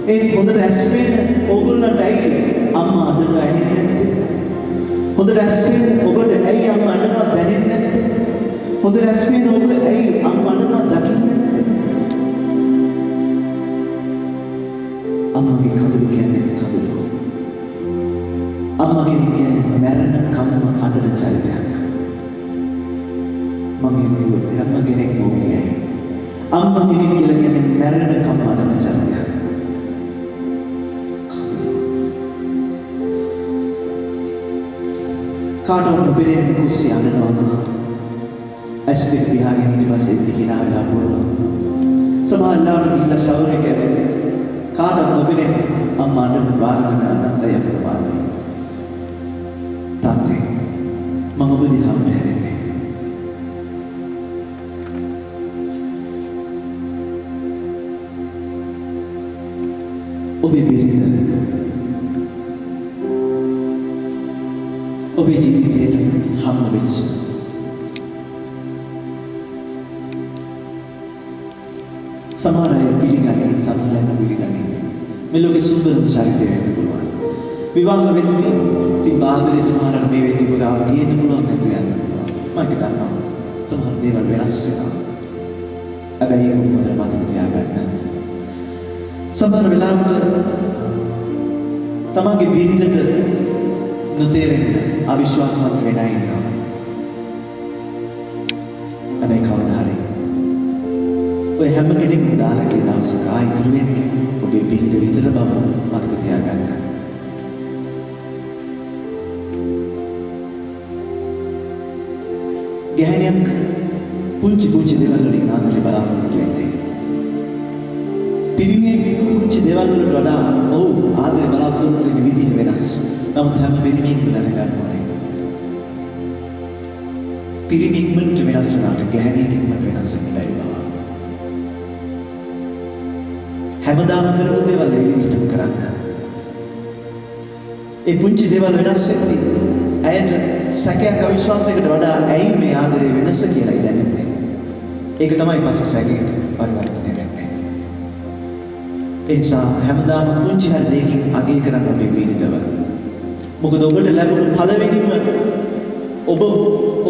ඒ හොඳ රැස් වෙන ඕගොල්ලන්ට ඇයි අම්මා අඬනවා ඇහෙන්නේ නැත්තේ? හොඳ රැස් වෙන ඔබට ඇයි අම්මා අඬනවා දැනෙන්නේ නැත්තේ? හොඳ රැස් වෙන ඔබ ඇයි අම්මා අඬනවා දකින්නේ නැත්තේ? අම්මගේ කඳුළු කියන්නේ කඳුළු. අම්මා කෙනෙක් කියන්නේ මැරෙන කම්ම අඬන චරිතයක්. මම කිව්වොත් අම්මා කෙනෙක් මොකක්ද? අම්මා කෙනෙක් කියලා කියන්නේ මැරෙන කම්ම අඬන චරිතයක්. කාටවත් නොපෙනෙන කුස්සිය අඬනවා ඇස් දෙක පියාගෙන ඊට පස්සේ දිහිනා වෙලා බොරුව සමහරවිට ගිහිල්ලා ෂවර් එක ඇතුලේ කාටවත් නොපෙනෙන අම්මා අඬන බාරගෙන අනන්තය ප්‍රමාණයි තාත්තේ මම ඔබ දිහාට හැරෙන්නේ ඔබේ බිරිඳ ඔබේ ජීවිතයට හම්බ වෙච්ච සමහර අය පිළිගන්නේ සමහර අය පිළිගන්නේ මේ ලෝකේ සුන්දරම චරිතය වෙන්න පුළුවන් විවාහ වෙද්දී ඉතින් බාහිර සමහරට මේ වෙද්දී පුරාව තියෙන්න පුළුවන් නැතු යන්න පුළුවන් මම හිතනවා සමහර දේවල් වෙනස් වෙනවා හැබැයි ඒක මොකද මතක තියාගන්න සමහර වෙලාවට තමන්ගේ බිරිඳට නොතේරෙන්න අවිශ්වාසවත් වෙන අය ඉන්නවා. හැබැයි කවදා හරි ඔය හැම කෙනෙක්ම දාලා කියන දවසක ආයිත් වෙන්නේ ඔබේ බිරිඳ විතර බව මතක තියාගන්න. ගැහණියක් පුංචි දේවල් වලින් ආන්දලේ බලාපොරොත්තු වෙන්නේ. දේවල් වලට වඩා ඔව් ආදරේ බලාපොරොත්තු වෙන විදිහ වෙනස්. නමුත් හැම පිරිමියෙක්ම දැනගන්න ඕනේ. පිරිමියෙක්මට වෙනස් වුණාට ගැහණියට ඉක්මනට වෙනස් වෙන්න බැරි බව. හැමදාම කරපු දේවල් ඒ විදිහටම කරන්න. ඒ පුංචි දේවල් වෙනස් වෙද්දී ඇයට සැකයක් අවිශ්වාසයකට වඩා ඇයි මේ ආදරේ වෙනස කියලා දැනෙන්නේ. ඒක තමයි පස්සේ සැකයට පරිවර්තනය වෙන්නේ. ඒ නිසා හැමදාම පුංචි හරි දෙයකින් අගය කරන්න ඔබේ බිරිඳව. මොකද ඔබට ලැබුණු පළවෙනිම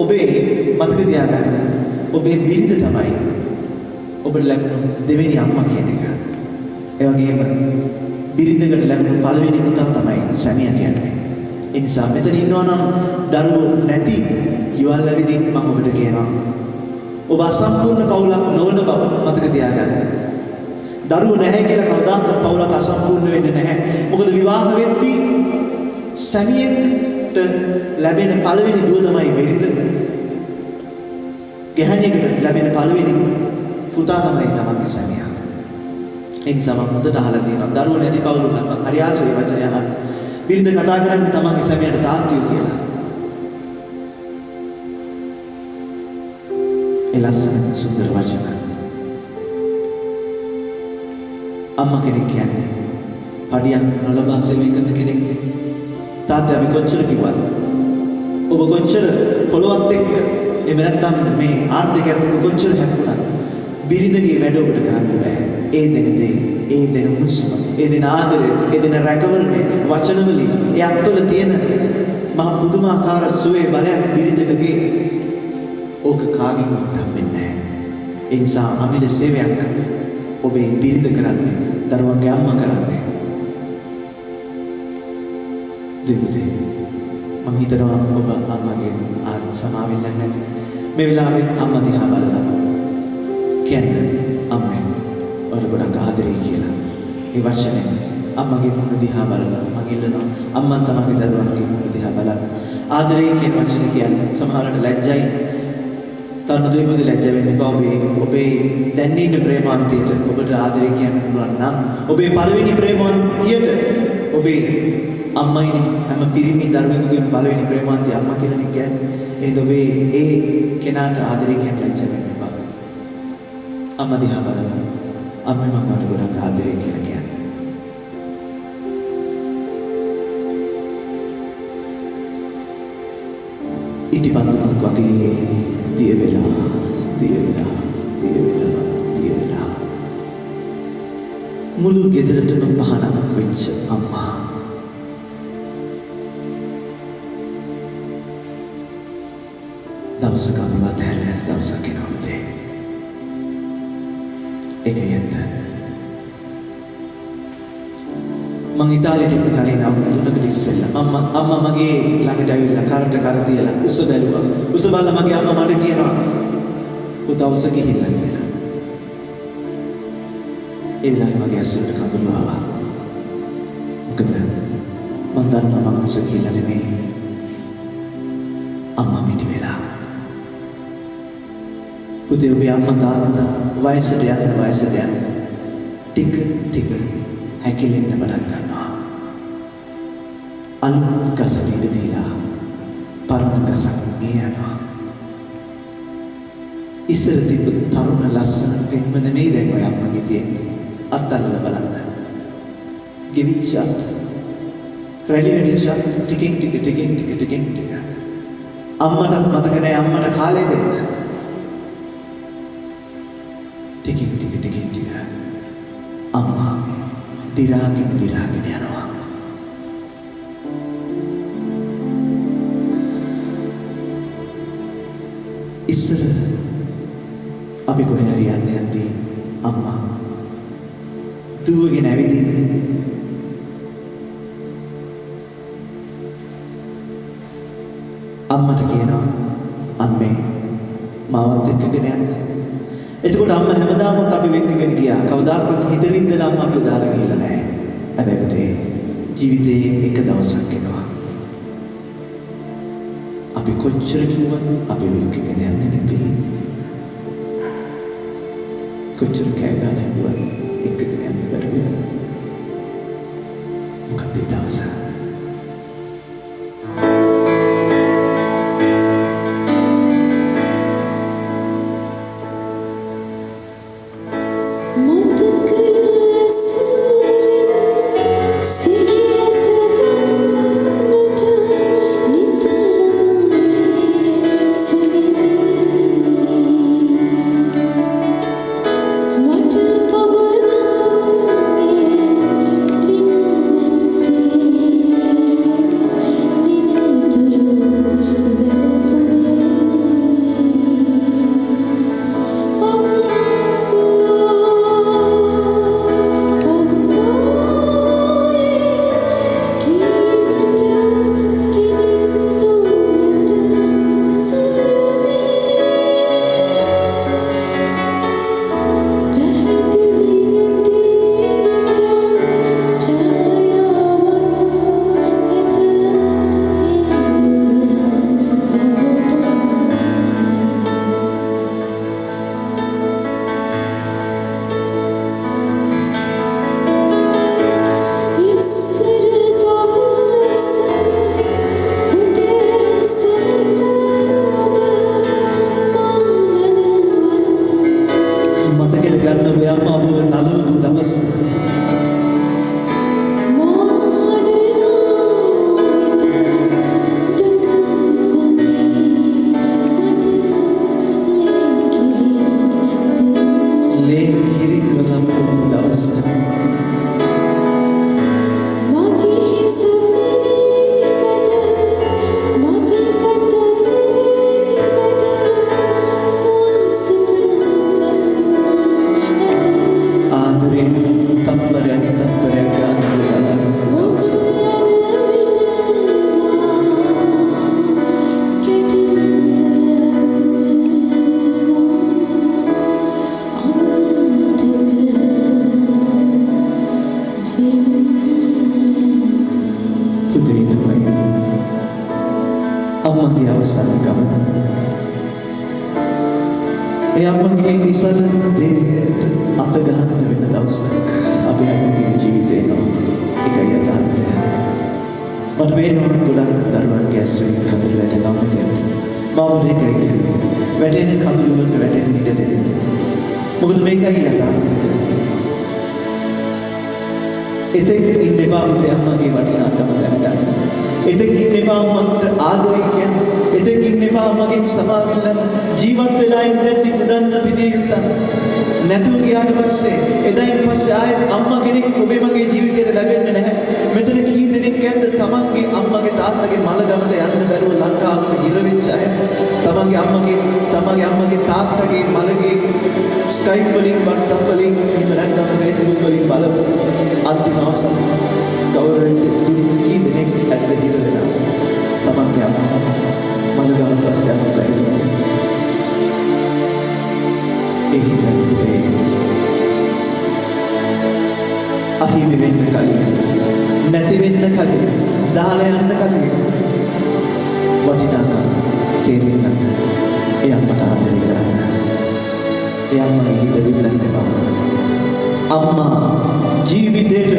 ඔබේ මතක තියාගන්න ඔබේ බිරිඳ තමයි ඔබට ලැබුණු දෙවෙනි අම්මා කියන එක. ඒ වගේම බිරිඳකට ලැබුණු පළවෙනි පුතා තමයි සැමියා කියන්නේ. ඒ නිසා මෙතන ඉන්නවා නම් දරුවෝ නැති යුවල් ඇවිදින් මම ඔබට කියනවා. ඔබ අසම්පූර්ණ පවුලක් නොවන බව මතක තියාගන්න. දරුවෝ නැහැ කියලා කවදාවත් පවුලක් අසම්පූර්ණ වෙන්නේ නැහැ. මොකද විවාහ වෙද්දී සැමියෙක්ට ලැබෙන පළවෙනි දුව තමයි බිරිඳ. ගැහණියකට ලැබෙන පළවෙනි පුතා තමයි තමන්ගේ සැමියා. ඒ නිසා මම හොඳට අහලා තියෙනවා දරුවෝ නැති පවුලක් නම් හරි ආසයි වචනය අහන්න. බිරිඳ කතා කරන්නේ තමන්ගේ සැමියාට තාත්තියෝ කියලා. ඒ ලස්සන සුන්දර වචන. අම්මා කෙනෙක් කියන්නේ පඩියක් නොලබා සේවය කරන කෙනෙක් නේ. තාත්තා අපි කොච්චර කිව්වද? ඔබ කොච්චර පොළොවත් එක්ක එහෙම නැත්නම් මේ ආර්ථිකයත් එක්ක කොච්චර හැප්පුණාද? බිරිඳගේ වැඩ ඔබට කරන්න බෑ. ඒ දෙන දේ, ඒ දෙන උණුසුම, ඒ දෙන ආදරය, ඒ දෙන රැකවරණය වචනවලින් ඒ අත්වල තියෙන මහ පුදුමාකාර සුවේ බලයක් බිරිඳකගේ ඕක කාගෙන්වත් හම්බෙන්නේ නැහැ. ඒ නිසා අමිල සේවයක් ඔබේ බිරිඳ කරන්නේ, දරුවන්ගේ අම්මා කරන්නේ. දෙවිදේ මම හිතනවා ඔබ අම්මගෙන් සමාවෙන්න නැති. මේ වෙලාවේ අම්මා දිහා බලලා කියන්න අම්මේ ඔර ගොඩක් ආදරේ කියලා. ඒ වචනේ අම්මගේ මුහුණ දිහා බලලා මම ඉල්ලනවා අම්මා තමන්ගේ දරුවන්ගේ මුහුණ දිහා බලන්න. ආදරේ කියන වචනේ කියන්නේ සමහරවිට ලැජ්ජයි. තරුණ දෙවියන්ට ලැජ්ජ වෙන්න එපා. ඔබේ දැන් ඉන්න ප්‍රේමාන්තයට ඔබට ආදරේ කියන්න පුළුවන් නම් ඔබේ පළවෙනි ප්‍රේමාන්තයට ඔබේ අම්මයිනේ හැම පිරිමි දරුවෙකුගේ පළවෙනි ප්‍රේමාන්තය අම්මා කියලානේ කියන්නේ. එහෙනම් ඔබේ ඒ කෙනාට ආදරේ කියන්න ලැජ්ජ වෙන්න එපා. අම්මා දිහා බලන්න. අම්මේ මම මට ගොඩක් ආදරේ කියලා කියන්නේ. ඉටිපන්දුමක් වගේ දිය වෙලා මුළු ගෙදරටම පහනක් වෙච්ච අම්මා. දවසක අම්මා තැලෙන දවසක් එනවද? ඒක යන්න. මං ඉතාලියට යන්න කලින් අවුරුදු 3කට ඉස්සෙල්ලා අම්මා මගේ ළඟට ඇවිල්ලා කරට කර තියලා උස බැලුවා. උස බලලා මගේ අම්මා මට කියනවා පුතා උස ගිහිල්ලා කියලා. ඒ වෙලාවේ මගේ ඇසුරට කඳුළු ආවා. මොකද මං දන්නවා මං උස ගිහිල්ලා නෙමෙයි. අම්මා මිටි වෙලා. පුතේ ඔබේ අම්මා තාත්තා වයසට යන ටික හැකිලෙන්න පටන් ගන්නවා. අලුත් ගසට ඉඩ දීලා පරණ ගසක් ගේ යනවා. ඉස්සර තිබ්බ තරුණ ලස්සන පෙම්ම නෙමෙයි දැන් ඔය අම්මගේ තියෙන්නේ. අත්අල්ලලා බලන්න. ගෙවිච්චත් රැලි වෙනිච්චත් ටිකෙන් ටික අම්මටත් මතක නැහැ අම්මට කාලේ දෙන්න. ටිකෙන් ටික අම්මා දිරාගෙන යනවා. ඉස්සර අපි කොහේ හරි යන්නේ අම්මා දුවගෙන ඇවිදින් අම්මට කියනවා අම්මේ මාවත් එක්කගෙන යන්න. එතකොට අම්මා හැමදාම අපි වෙක්කගෙන ගියා. කවදාකවත් හිතෙන්දලා අම්මා අපි උදාලා ගිහිල්ලා නැහැ. හැබැයි පුතේ ජීවිතේ එක දවසක් එනවා. අපි කොච්චර කිව්වත් අපි වෙක්කගෙන යන්නේ නැති. කොච්චර කෑ ගහලා හිටියත් එක්කගෙන යන්න බැරි වෙනවා. පුතේ දවස. අම්මගේ අවසන් ගමන. ඒ අම්මගේ නිසල දේහයට අත ගන්න වෙන දවසක් අපේ අම්මගේ ජීවිතේ නෝ එකයි යථාර්ථය. මට වෙනවා ගොඩක් දරුවන්ගේ ඇස්වලින් කඳුළු වැටෙනවා කියන්නේ. මම ඒකයි කියන්නේ. වැටෙන කඳුළු වලට වැටෙන්න ඉඩ දෙන්න. මොකද මේකයි යථාර්ථය. එතෙක් ඉන්න එපා පුතේ අම්මගේ වටිනාකම දැනගන්න. එතෙක් ඉන්න එපා අම්මට ආදරය කියන්න. එතෙක් ඉන්න එපා අම්මගෙන් සමාවෙන්න. ජීවත් වෙලා ඉඳද්දි පුදන්න පිළිය යුත්තක්. නැතුව ගියාට පස්සේ එදායින් පස්සේ ආයෙත් අම්මා කෙනෙක් ඔබේ මගේ ජීවිතේට ලැබෙන්නේ නැහැ. මෙතන කී දෙනෙක් ඇද්ද තමන්ගේ අම්මගේ තාත්තගේ මලගමට යන්න බැරුව ලංකාවට හිර වෙච්ච අය. තමන්ගේ අම්මගේ තාත්තගේ මලගේ ස්කයිප් වලින් WhatsApp වලින් එහෙම නැත්නම් Facebook වලින් බලපු අන්තිම අවසන් ගෞරවයෙන් දුන්න කී දෙනෙක් ඇද්ද හිර වෙලා තමන්ගේ අම්මා මලගමට යන්න බැරුව. ඒ අහිමි වෙන්න කලින් නැති වෙන්න කලින් දාලා යන්න කලින් වටිනාකම් තේරුම් ගන්න. ඒ අම්මට ආදරය කරන්න. ඒ අම්මගේ හිත විඳින්න එපා. අම්මා ජීවිතේට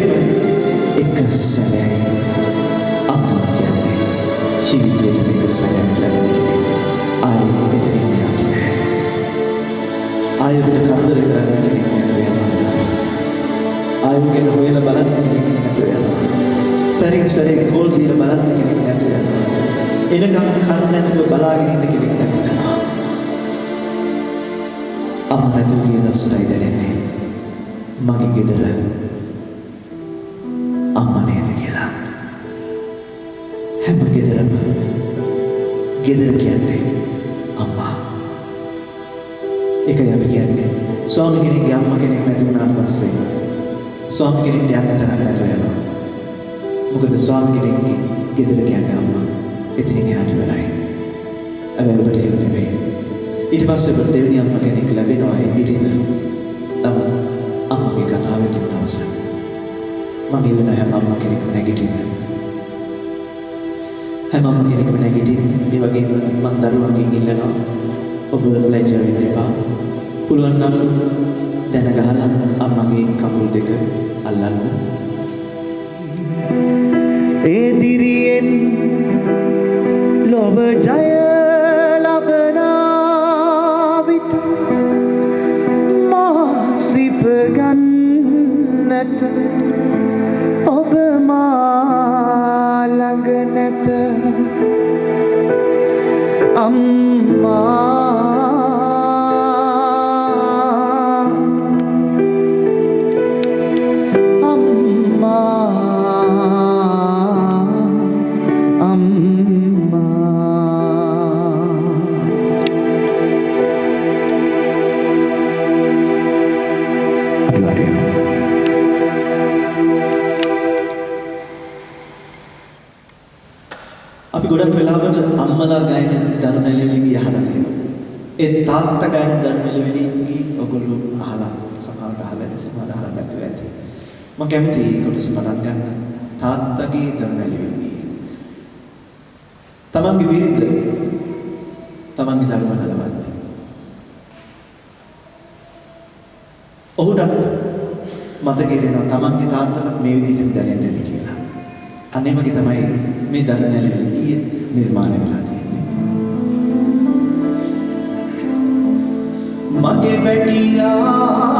එක සැරේ අම්මා කියන්නේ ජීවිතේට එක සැරයක් ලැබෙන කෙනෙක්. ආයේ එතනින් යන්නේ නැහැ. ආයෙත් කරදර කරන්න කෙනෙක් නැතුව යනවා. ආයෙත් හොයලා බලන්න කෙනෙක් නැතුව යනවා. සැරින් සැරේ කෝල් දීලා බලන්න කෙනෙක් නැතුව යනවා. එනකම් කන්න නැතුව බලාගෙන ඉන්න කෙනෙක් නැතුව යනවා. අම්මා නැතුව ගිය දවසටයි දැනෙන්නේ මගේ ගෙදර අම්මා නේද කියලා. හැම ගෙදරම ගෙදර කියන්නේ අම්මා. ඒකයි අපි කියන්නේ ස්වාමි කෙනෙක්ගේ අම්මා කෙනෙක් නැති වුණාට පස්සේ ස්වාමි කෙනෙක්ට යන්න තරක් නැතුව යනවා. මොකද ස්වාමි කෙනෙක්ගේ ගෙදර කියන්නේ අම්මා. එතනින් එහාට ඉවරයි. හැබැයි ඔබට ඒක නෙමෙයි. ඊට පස්සේ ඔබට දෙවෙනි අම්මා කෙනෙක් ලැබෙනවා ඒ බිරිඳ. නමුත් අම්මගේ කතාවෙත් අවසන්. මගේ වෙන හැම අම්මා කෙනෙක්ම නැගිටින්න. හැම අම්මා කෙනෙක්ම නැගිටින්න. ඒ වගේම මම දරුවන්ගෙන් ඉල්ලනවා ඔබ ලැජ්ජා වෙන්න එපා. පුළුවන් නම් දැන ගහලා අම්මගේ කකුල් දෙක අල්ලන්න. දිරියෙන් ලොව ජය ලබනා විට මා සිප ගන්නට ඔබ මා ළඟ නැත අම්මා අපි ගොඩක් වෙලාවට අම්මලා ගායන දරුණැලවිලි අහලා තියෙනවා. ඒ තාත්තා ගායන දරුණැලවිලි ඔයගොල්ලෝ අහලා සමහරට අහලා නැති සමහරට අහලා නැතුව ඇති. මම කැමතියි කොටස බලන්න ගන්න. තාත්තගේ දරුණැලවිලි. තමන්ගේ බිරිඳ තමන්ගේ දරුවන් අලවන්නේ. ඔහුටත් මතක ඉරෙනවා තමන්ගේ තාත්තට මේ විදිහට දැනෙන්නේ නැති කියලා. අනේ වගේ තමයි මේ දරුණැලවිලි නිර්මාණය වෙලා තියෙන්නේ. මගේ බැටියා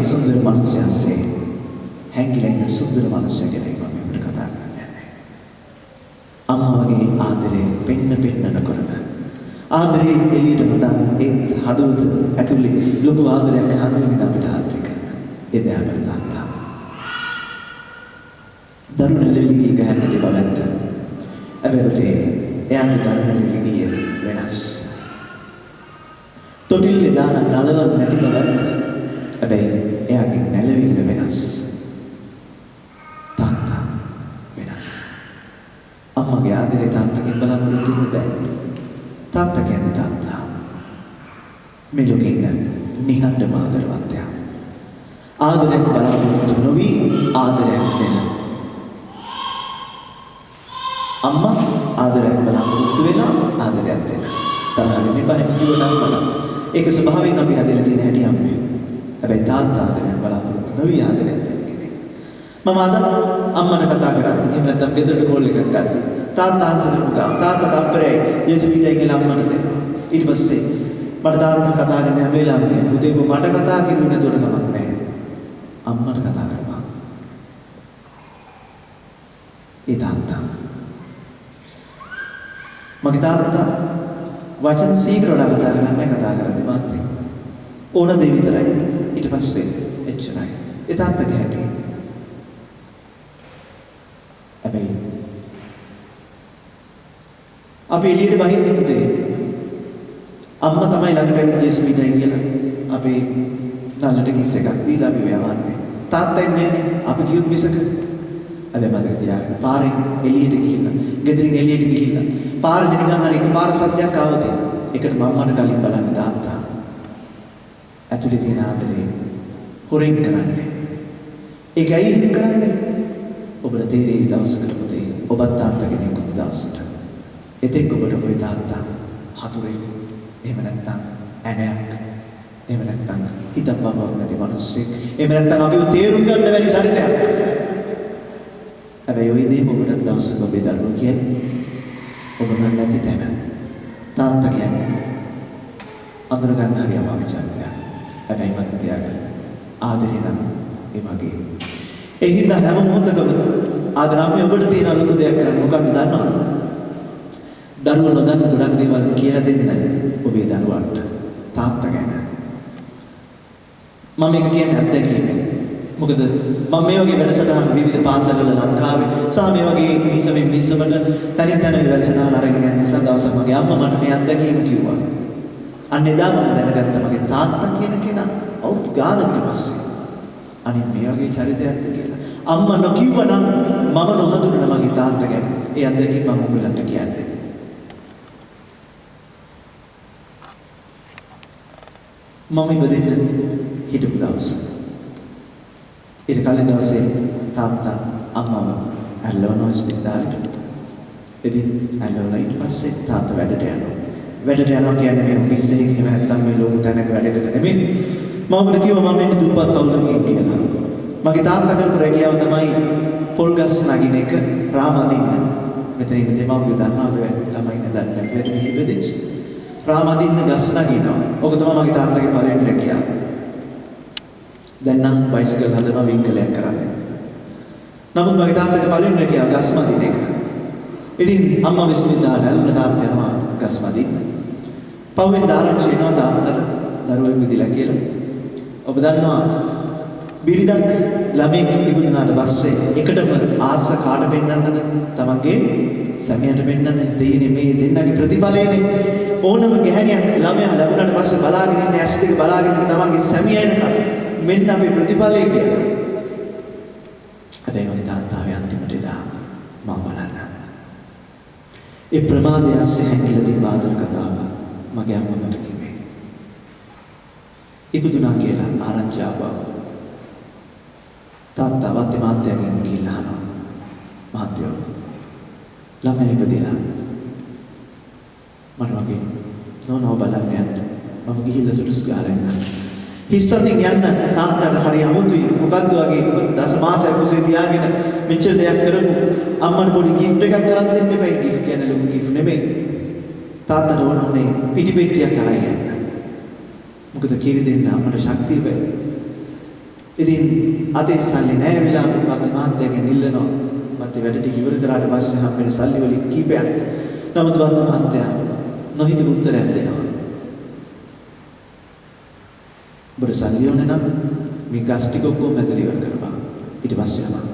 සුන්දර මනුස්සයන්සේ හැංගිලා ඉන්න සුන්දර මනුස්සය ගැන මම ඔබට කතා කරන්න යන්නේ. අම්මා වගේ ආදරේ පෙන්න නොකරන ආදරේ එළියට වදාන ඒත් හදවත ඇතුලේ ලොකු ආදරයක් හඳුන්වන අපිට ආදරය කරන ඒ දයාබර තාත්තා. දරුණැලවිලි ගහන්න දෙබවන්ත. හැබැයි එයාගේ දරුණැලවිලි වෙනස්. තොටිල්ලේ දාන නලවක් නැති බවන්ත. හැබැයි එයාගේ නැලවිල්ල වෙනස්. තාත්තා වෙනස්. අම්මගේ ආදරේ තාත්තගෙන් බලාපොරොත්තු වෙන්න බෑ. තාත්තා කියන්නේ තාත්තා. මේ ලෝකේ ඉන්න නිහඬ ආදරවන්තයා. ආදරයෙන් බලාපොරොත්තු නොවි ආදරයක් දෙන. අම්මා ආදරයෙන් බලාපොරොත්තු වෙනවා ආදරයක් දෙන. තරහ වෙන්නේ බෑ කිව්වනම් බලන්න. ඒක ස්වභාවයෙන් අපි හදලා තියෙන හැටි අම්මේ. හැබැයි තාත්තා ආදරයක් බලාපොරොත්තු නොවි ආදරයක් දෙන කෙනෙක්. මම අද අම්මට කතා කරන්නේ. එහෙම නැත්නම් ගෙදරට කෝල් එකක් ගත්තා. තාත්තා ආන්සර් කළා. තාත්තා තප්පරයි ජේසුපිටයි කියලා අම්මට දෙනවා. ඊට පස්සේ මට තාත්තා කතා කරන හැම වෙලාවෙම පුතේ මට කතා කිරුවේ නැතුවට කමක් නැහැ. අම්මට කතා කරපන්. ඒ තාත්තා. මගේ තාත්තා වචන සීඝ්‍රව කතා කරන්නේ කතා කරන්නේ මාත් එක්ක. ඕන දේ විතරයි. ඊට පස්සේ එච්චරයි. ඒ තාත්තගේ හැටි. හැබැයි අපි එළියට වහින්දින්නේ අම්මා තමයි ළඟට ඇවිත් ජේසු පිටයි කියලා අපි තල්ලට කිස් එකක් දීලා අපි යවන්නේ. තාත්තා ඉන්නේ නැහැ අපි කියුත් මිසක. හැබැයි මතක තියාගන්න පාරෙන් එළියට ගිහින් ගෙදරින් එළියට ගිහින් පාරේ නිකන් හරි එකපාර සද්දයක් ආවද ඒකට මම්මට කලින් බලන්න තාත්තා. ඇතුලේ තියෙන ආදරේ හොරෙන් කරන්නේ. ඒකයි කරන්නේ. ඔබට තේරෙයි දවසකට පුතේ ඔබත් තාත්තා කෙනෙක් වුණ දවසට. එතෙක් ඔබට ඔබේ තාත්තා හතුරෙක්. එහෙම නැත්නම් ඇණයක්. එහෙම නැත්නම් හිතක් බබක් නැති මිනිස්සෙක්. එහෙම නැත්නම් අපිව තේරුම් ගන්න බැරි චරිතයක්. හැබැයි ওই දේ ඔබට දවසක ඔබේ දරුවෝ කියන්නේ ඔබ ගන්න නැති තැන. තාත්තා කියන්නේ අඳුර ගන්න හරි අමාරු චරිතයක්. හැබැයි මතක තියාගන්න. ආදරේ නම් ඒ වගේ. ඒ හින්දා හැම මොහොතකම ආදරාමේ ඔබට තියෙන ලොකු දෙයක් කරන්න මොකක්ද දන්නවද? දරුවෝ නොදන්න ගොඩක් දේවල් කියලා දෙන්න ඔබේ දරුවන්ට තාත්තා ගැන. මම මේක කියන්නේ අත්දැකීමෙන්. මොකද මම මේ වගේ වැඩසටහන් විවිධ පාසල්වල ලංකාවේ සහ මේ වගේ මිසමෙන් තනින් තන වැඩසටහන් අරගෙන යන නිසා දවසක් මගේ අම්මා මට මේ අත්දැකීම කිව්වා. අන්න එදා මම දැනගත්තා මගේ තාත්තා කියන කෙනා අවුරුදු ගානකට පස්සේ අනිත් මේ වගේ චරිතයක්ද කියලා. අම්මා නොකියුවනම් මම නොහඳුනන මගේ තාත්තා ගැන ඒ අත්දැකීම මම ඔයගලන්ට කියන්නේ. මම ඉපදෙන්න හිටපු දවස. ඊට කලින් දවසේ තාත්තා අම්මව ඇල්ලවන හොස්පිටාලෙට. ඉතින් ඇල්ලවලා ඊට පස්සේ තාත්තා වැඩට යනවා. වැඩට යනවා කියන්නේ මේ ඔෆිස් එකේ එහෙම නැත්නම් මේ ලොකු තැනක වැඩකට නෙමෙයි. මම ඔබට කිව්වා මම එන්නේ දුප්පත් පවුලකින් කියලා. මගේ තාත්තා කරපු රැකියාව තමයි පොල් ගස් නගින එක රාමදින්න. මෙතන ඉන්න දෙමාපියෝ දන්නවා අපි ළමයි නදන්නේ නැති වෙන්නේ මෙහෙ ඉපදෙච්ච. රාමදින්න ගස් නගිනවා. ඔක තමයි මගේ තාත්තගේ පළවෙනි රැකියාව. දැන් නම් බයිසිකල් හදනවා වින්කලයක් කරන්නේ. නමුත් මගේ තාත්තගේ පළවෙනි රැකියාව ගස් මදින එක. ඉතින් අම්මා විශ්වවිද්‍යාලය යන තාත්තා යනවා ගස් මදින්න. පහුවෙන් ආරංචි වෙනවා තාත්තට දරුවෙක් විදිලා කියලා. ඔබ දන්නවා බිරිඳක් ළමෙක් ඉපදුනාට පස්සේ එකටම ආස කාට පෙන්නන්නද? තමන්ගේ සැමියාට පෙන්නන්න දෙන්නේ මේ දෙන්නගේ ප්‍රතිඵලයනේ. ඕනම ගැහණියක් ළමයා ලැබුණාට පස්සේ බලාගෙන ඉන්නේ ඇස් දෙක බලාගෙන තමන්ගේ සැමියා එනකම් මෙන්න අපේ ප්‍රතිඵලය කියලා. හැබැයි මගේ තාත්තාගේ අන්තිමට එදා මම බලන්න. ඒ ප්‍රමාදය ඇස්සේ හැංගිලා තිබ්බ ආදර කතාව මගේ අම්මා මට කිව්වේ. ඉපදුනා කියලා ආරංචි ආවා. තාත්තා වත් මාත්‍යාගෙන් ගිහිල්ලා අහනවා. මාත්‍යෝ ළමයි ඉපදිලා. මට වගේ නෝනව බලන්න යන්න. මම ගිහිල්ලා සුදුසු ගහලා එන්න. හිස්සතින් යන්න තාත්තට හරි අමුතුයි. මොකද්ද වගේ දස මාසයක් කුසේ තියාගෙන මෙච්චර දෙයක් කරපු අම්මට පොඩි ගිෆ්ට් එකක් කරන් දෙන්න එපා. ගිෆ්ට් කියන්නේ ලොකු ගිෆ්ට් නෙමෙයි. තාත්තට ඕනේ පිටි පෙට්ටියක් අරන් යන්න. මොකද කිරි දෙන්න අම්මට ශක්තිය බෑ. ඉතින් අතේ සල්ලි නැහැ වෙලාවට මත් මහත්තයාගෙන් ඉල්ලනවා. මත් වැඩ ටික ඉවර කරාට පස්සේ හම්බෙන සල්ලි වලින් කීපයක්. නමුත් වත් මහත්තයා නොහිතපු උත්තරයක් දෙනවා. ඔබට සල්ලි ඕනේ නම් මේ ගස් ටික ඔක්කොම ඇදලා ඉවර කරපන්. ඊට පස්සේ යනවා.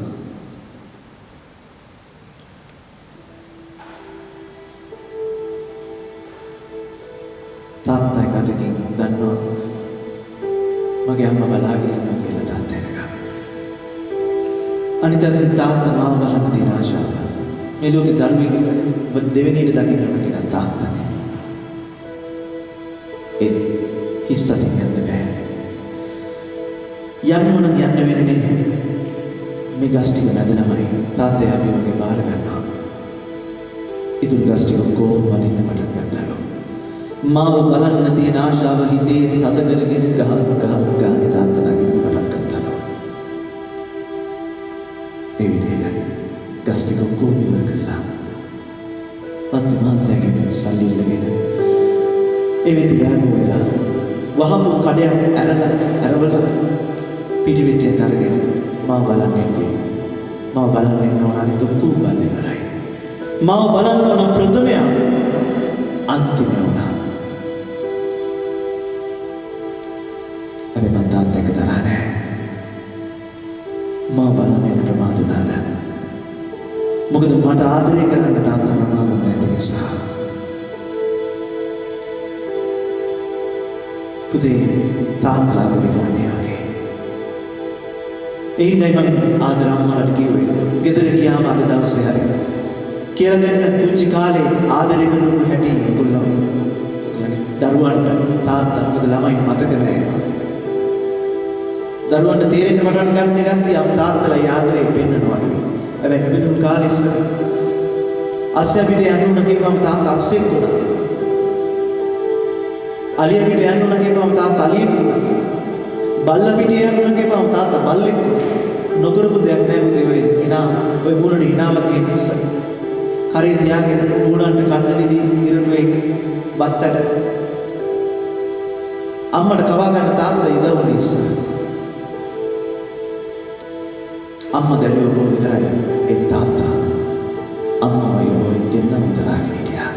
තාත්තා එකදකින් දන්නවා මගේ අම්මා බලාගෙන ඉන්නවා කියලා තාත්තා එනකම්. අනිත් අතින් තාත්තා මාව බලන්න තියෙන ආශාව. මේ ලෝකේ දරුවෙක් දෙවෙනියට දකින්න කෙනා තාත්තානේ. ඒ හිස්සතින් යන්න බෑ. යන්න වෙන්නේ මේ ගස් ටික මැදලමයි තාත්තා අපි වගේ බාර ගන්නවා. ඉතුරු ගස් ටික කොහොම වදින්න පටන් ගත්තලු. මාව බලන්න තියෙන ආශාව හිතේ තද කරගෙන ගහක් තාත්තා නගින්න පටන් ගත්තලු. ඒ විදිහට ගස් ටික කොහොම ඉවර කරලා පත් මාත්‍යාගෙන් සල්ලි ඉල්ලගෙන ඒ විදිහට වෙලා වහපු කඩයක් ඇරවලා පිටිවිටියක් අරගෙන මාව බලන්න ඉන්නේ. මාව බලන්න ඉන්න ඕන අනිත් ඔක්කොම බලලා ඉවරයි. මාව බලන්න ඕන ප්‍රථමයා අන්තිමයා වුණා. හැබැයි මම තාත්තා එක තරහ නැහැ. මාව බලන්න ඉන්න ප්‍රමාද වුණා. මොකද මට ආදරය කරන්න තාත්තා ප්‍රමාද නැති නිසා. පුතේ තාත්තලා ආදරය කරන්නේ වගේ. ඒකයි මම ආදර අම්මලාට කිව්වේ. ගෙදර ගියාම අද දවසේ හරි කියලා දෙන්න පුංචි කාලේ ආදරය කරපු හැටි ඒගොල්ලෝ දරුවන්ට තාත්තා මොකද ළමයින්ට මතක නැහැ. දරුවන්ට තේරෙන්න පටන් ගන්න ගන්නේ තාත්තලා ආදරේ පෙන්නනවලු. හැබැයි නෙබිදුල් කාලේ ඉස්සර අස්සය පිට යන්න ගිහම තාත්තා අස්සෙක් වුණා. අලිය පිට යන්න ගිහම තාත්තා අලියෙක් වුණා. බල්ලා පිට යන්න ගිහම තාත්තා බල්ලෙක් වුණා. නොකරපු දෙයක් නෑ පුතේ ඔය hina ඔය බුණට hinaවක් එන්නේ ඉස්සර. කරේ තියාගෙන බුණන්ට කන්න දෙදී ඉරටුවේ බත්තට අම්මට කවා ගන්න තාත්තා ඉදවුනේ ඉස්සර. අම්මා දරුවෝ බෝ විතරයි ඒ තාත්තා අම්මා වයි දෙන්න මුදලාගෙන හිටියා.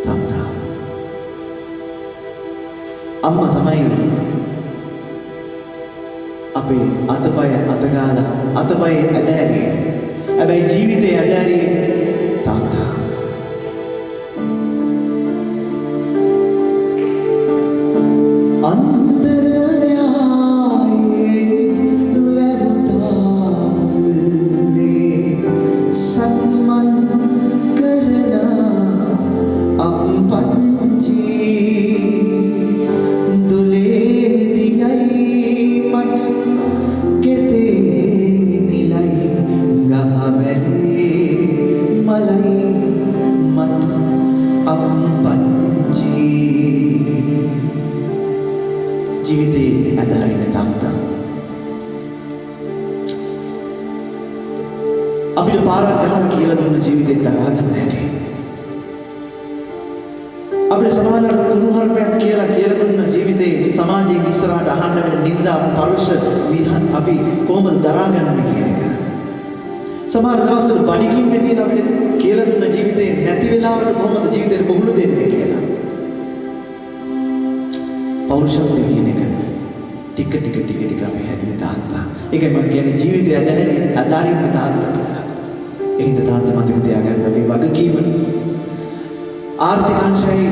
තාත්තා අම්මා තමයි අපේ අතපය අතගාලා අතපය ඇදෑරියේ. හැබැයි ජීවිතේ ඇදෑරියේ තාත්තා. ජීවිතේ ඇදහරින තාත්තා අපිට පාරක් ගහලා කියලා දුන්න ජීවිතේ දරා ගන්න හැටි අපිට සමාජයට කුණුහරුපයක් කියලා දුන්න ජීවිතේ සමාජයේ ඉස්සරහට අහන්න වෙන නිന്ദා පරුෂ අපි කොහොමද දරා ගන්නද කියන එක සමහර දවස්වල බඩගින්නේ තියෙන අපිට කියලා දුන්න ජීවිතේ නැති වෙලාවට කොහොමද ජීවිතේට බහුල දෙන්නේ කියලා පෞරුෂත්වය කියන එක ටික අපි හැදුවේ තාත්තා. ඒකයි මම කියන්නේ ජීවිතය අදාරින්න තාත්තා කියලා. එහෙනම් තාත්තා මතක තියාගන්න මේ වගකීම ආර්ථික අංශයි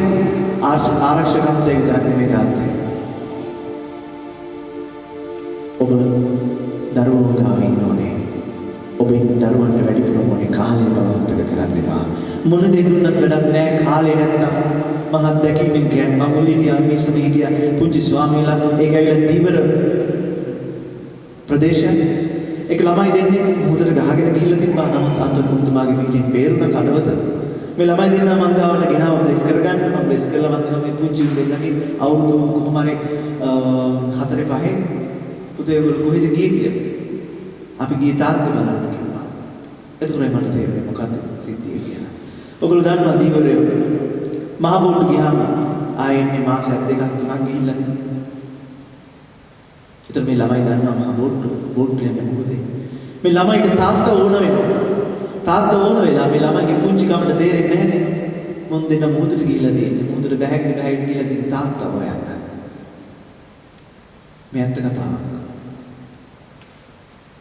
ආරක්ෂක අංශය විතරක් නෙමෙයි තාත්තා. ඔබ දරුවෝ ගාව ඉන්න ඕනේ. ඔබේ දරුවන්ට වැඩිපුර මොනේ කාලේ බව මතක කරන්න එපා. මොන දේ දුන්නත් වැඩක් නැහැ කාලේ නැත්තම් මම අත්දැකීමෙන් කියන්නේ මම මුලින්ම මිස්සම හිටියා පුංචි ස්වාමීලා ඒක ඇවිල්ලා දීවර ප්‍රදේශයක් ඒක ළමයි දෙන්නේ මුහුදට ගහගෙන ගිහිල්ලා තිබ්බා නමුත් අතට මුතුමාගේ පිටින් බේරුණ කඩවත මේ ළමයි දෙන්න මං ගාවට ගෙනාව බ්‍රෙස් කරගන්න මම බ්‍රෙස් කරලා මම මේ පුංචි දෙන්නගේ අවුරුදු කොහොම හරි 4-5 පුතේ ඔයගොල්ලෝ කොහෙද ගියේ කියලා අපි ගියේ තාත්තා බලන්න කිව්වා එතකොට මට තේරුණේ මොකද්ද සිද්ධිය කියලා ඔයගොල්ලෝ දන්නවා දීවරය මහ බෝට්ටු ගියාම ආයෙන්නේ මාස 2-3ක් ගිහිල්ලා ඒතර මේ ළමයි දන්නවා මහ බෝට්ටු යන්නේ මොකද මේ ළමයිට තාත්තා ඕන වෙනවා තාත්තා ඕන වෙලා මේ ළමයිගේ පුංචි කමට තේරෙන්නේ නැහැ නේ මොන් දෙන්න මොහොතට ගිහිල්ලා තියෙන්නේ මොහොතට බැහැගෙන ගිහිල්ලා තියෙන තාත්තා හොයන්න මේ ඇත්ත කතාවක්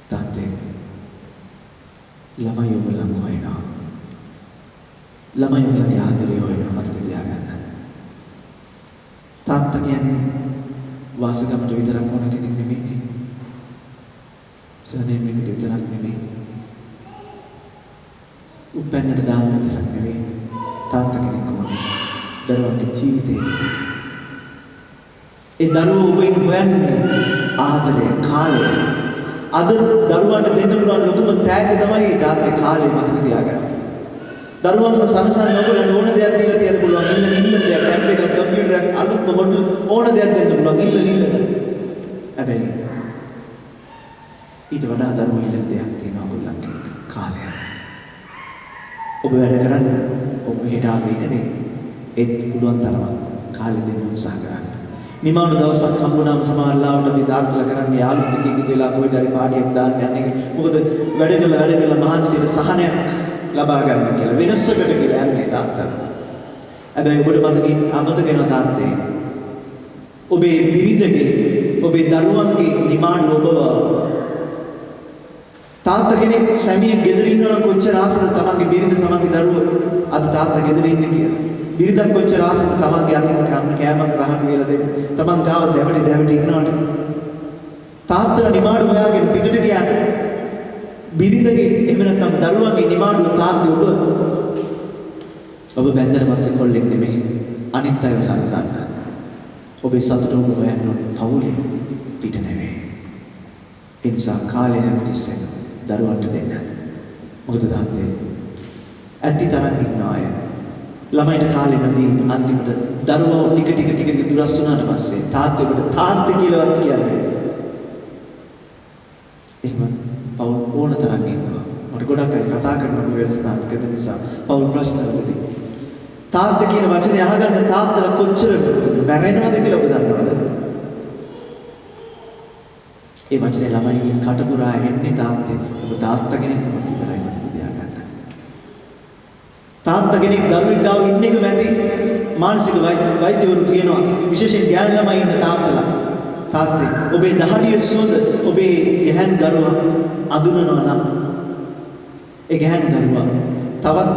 තාත්තේ ළමයි ඔබලන් හොයනවා ළමයි වලගේ ආදරය හොයනවා මතක තියාගන්න. තාත්තා කියන්නේ වාසගමට විතරක් ඕන කෙනෙක් නෙමෙයි. සදෙන්නකට විතරක් නෙමෙයි. උපැන්නට දාන්න විතරක් නෙමෙයි. තාත්තා කෙනෙක් ඕනේ. දරුවන්ගේ ජීවිතේ. ඒ දරුවෝ ඔබෙන් හොයන්නේ ආදරය, කාලය. අද දරුවන්ට දෙන්න පුළුවන් ලොකුම තෑග්ග තමයි තාත්තේ කාලය මතක තියාගන්න. දරුවන්ව සනසන්න ඔයගොල්ලන්ට ඕන දෙයක් දීලා තියන්න පුළුවන් ඉන්න දෙයක් ටැබ් එකක් කම්පියුටරයක් අලුත්ම මොඩල් ඕන දෙයක් දෙන්න පුළුවන් ඉන්න හැබැයි ඊට වඩා දරුවෝ ඉන්න දෙයක් තියෙනවා ඔයගොල්ලන්ගේ කාලය ඔබ වැඩ කරන්න ඔබ හෙට ආවේකනේ ඒත් පුළුවන් තරම කාලෙ දෙන්න උත්සාහ කරන්න නිමාණු දවසක් හම්බුනාම සමහරලාවට අපි තාත්තලා කරන්නේ යාළුවෝ දෙක එකතු වෙලා කොහෙද හරි පාටියක් දාන්න යන්නේ මොකද වැඩ කළා මහන්සියට සහනයක් ලබා ගන්න කියලා වෙනසකට කියලා යන්නේ තාත්තා. හැබැයි ඔබට අමතක වෙනවා තාත්තේ. ඔබේ බිරිඳගේ ඔබේ දරුවන්ගේ නිමාඩු ඔබව තාත්තා කෙනෙක් සැමියෙක් ගෙදර ඉන්නවා නම් කොච්චර ආසද තමන්ගේ බිරිඳ තමන්ගේ දරුවෝ අද තාත්තා ගෙදර ඉන්නේ කියලා. බිරිඳක් කොච්චර ආසද තමන්ගේ අතින් කන්න කෑමක් රහන් වේලා දෙන්න. තමන් ගාව දැවටි ඉන්නවට තාත්තලා නිමාඩු හොයාගෙන පිටට ගියාට බිරිඳගේ එහෙම නැත්නම් දරුවන්ගේ නිමාඩුව තාත්තා ඔබ බැඳලා පස්සේ කොල්ලෙක් නෙමෙයි අනිත් අයව සනසන්න ඔබේ සතුට ඔබ හොයන්න පවුලේ පිට නෙමෙයි ඒ නිසා කාලය හැමතිස්සෙම දරුවන්ට දෙන්න. මොකද තාත්තේ ඇත්ති තරම් ඉන්න අය ළමයිට කාලේ නැදී අන්තිමට දරුවෝ ටික දුරස් වුණාට පස්සේ තාත්තෙකුට තාත්තේ කියලාවත් කියන්නේ. එහෙම පවුල් ඕන තරම් ඉන්නවා. මට ගොඩක් අය කතා කරනවා මේ වැඩසටහන කරන නිසා පවුල් ප්‍රශ්නවලදී. තාත්තා කියන වචනේ අහගන්න තාත්තලා කොච්චර මැරෙනවද කියලා ඔබ දන්නවද? ඒ වචනේ ළමයිගේ කටපුරා එන්නේ තාත්තේ. ඔබ තාත්තා කෙනෙක් වුණත් විතරයි මතක තියාගන්න. තාත්තා කෙනෙක් දරුවෙක් ගාව ඉන්න එක මැදි මානසික වෛද්‍යවරු කියනවා විශේෂයෙන් ගැහැණු ළමයි ඉන්න තාත්තලා තාත්තේ ඔබේ දහඩිය සුවඳ ඔබේ ගැහැණු දරුවා අඳුනනවා නම් ඒ ගැහැණු දරුවා තවත්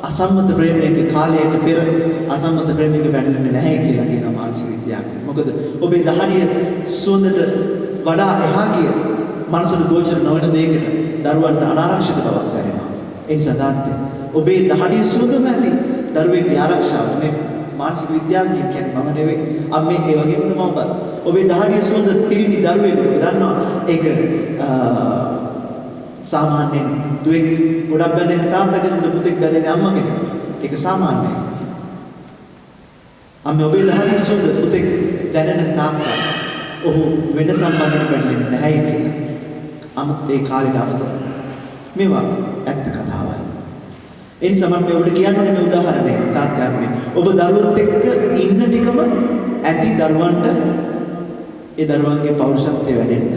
අසම්මත ප්‍රේමයක කාලයට පෙර අසම්මත ප්‍රේමයක වැටෙන්නේ නැහැ කියලා කියනවා මානසික විද්‍යාඥයෝ. මොකද ඔබේ දහඩිය සුවඳට වඩා එහා ගිය මනසට ගෝචර නොවන දෙයකට දරුවන්ට අනාරක්ෂිත බවක් දැනෙනවා. ඒ නිසා තාත්තේ ඔබේ දහඩිය සුවඳම ඇති දරුවෙක්ගේ ආරක්ෂාව මේ මානසික විද්‍යාඥයෙක් කියන්නේ මම නෙවෙයි. අම්මේ ඒ වගේම තමයි ඔබ. ඔබේ දහඩිය සුවඳ පිරිමි දරුවෙකුට දන්නවා ඒක සාමාන්‍යයෙන් දුවෙක් ගොඩක් බැඳෙන්නේ තාත්තා කෙනෙකුට පුතෙක් බැඳෙන්නේ අම්මා කෙනෙකුට. ඒක සාමාන්‍යයි. අම්මේ ඔබේ දහඩිය සුවඳ පුතෙක් දැනෙන තාත්තා ඔහු වෙන සම්බන්ධයක් පැටලෙන්නේ නැහැ කියලා. ඒ කාලේට අමතක. මේවා ඇත්ත කතාවක්. ඒ නිසා මම ඔබට කියන්න මේ උදාහරණය තාත්තා අම්මේ. ඔබ දරුවොත් එක්ක ඉන්න ටිකම ඇති දරුවන්ට ඒ දරුවන්ගේ පෞරුෂත්වය වැඩෙන්න.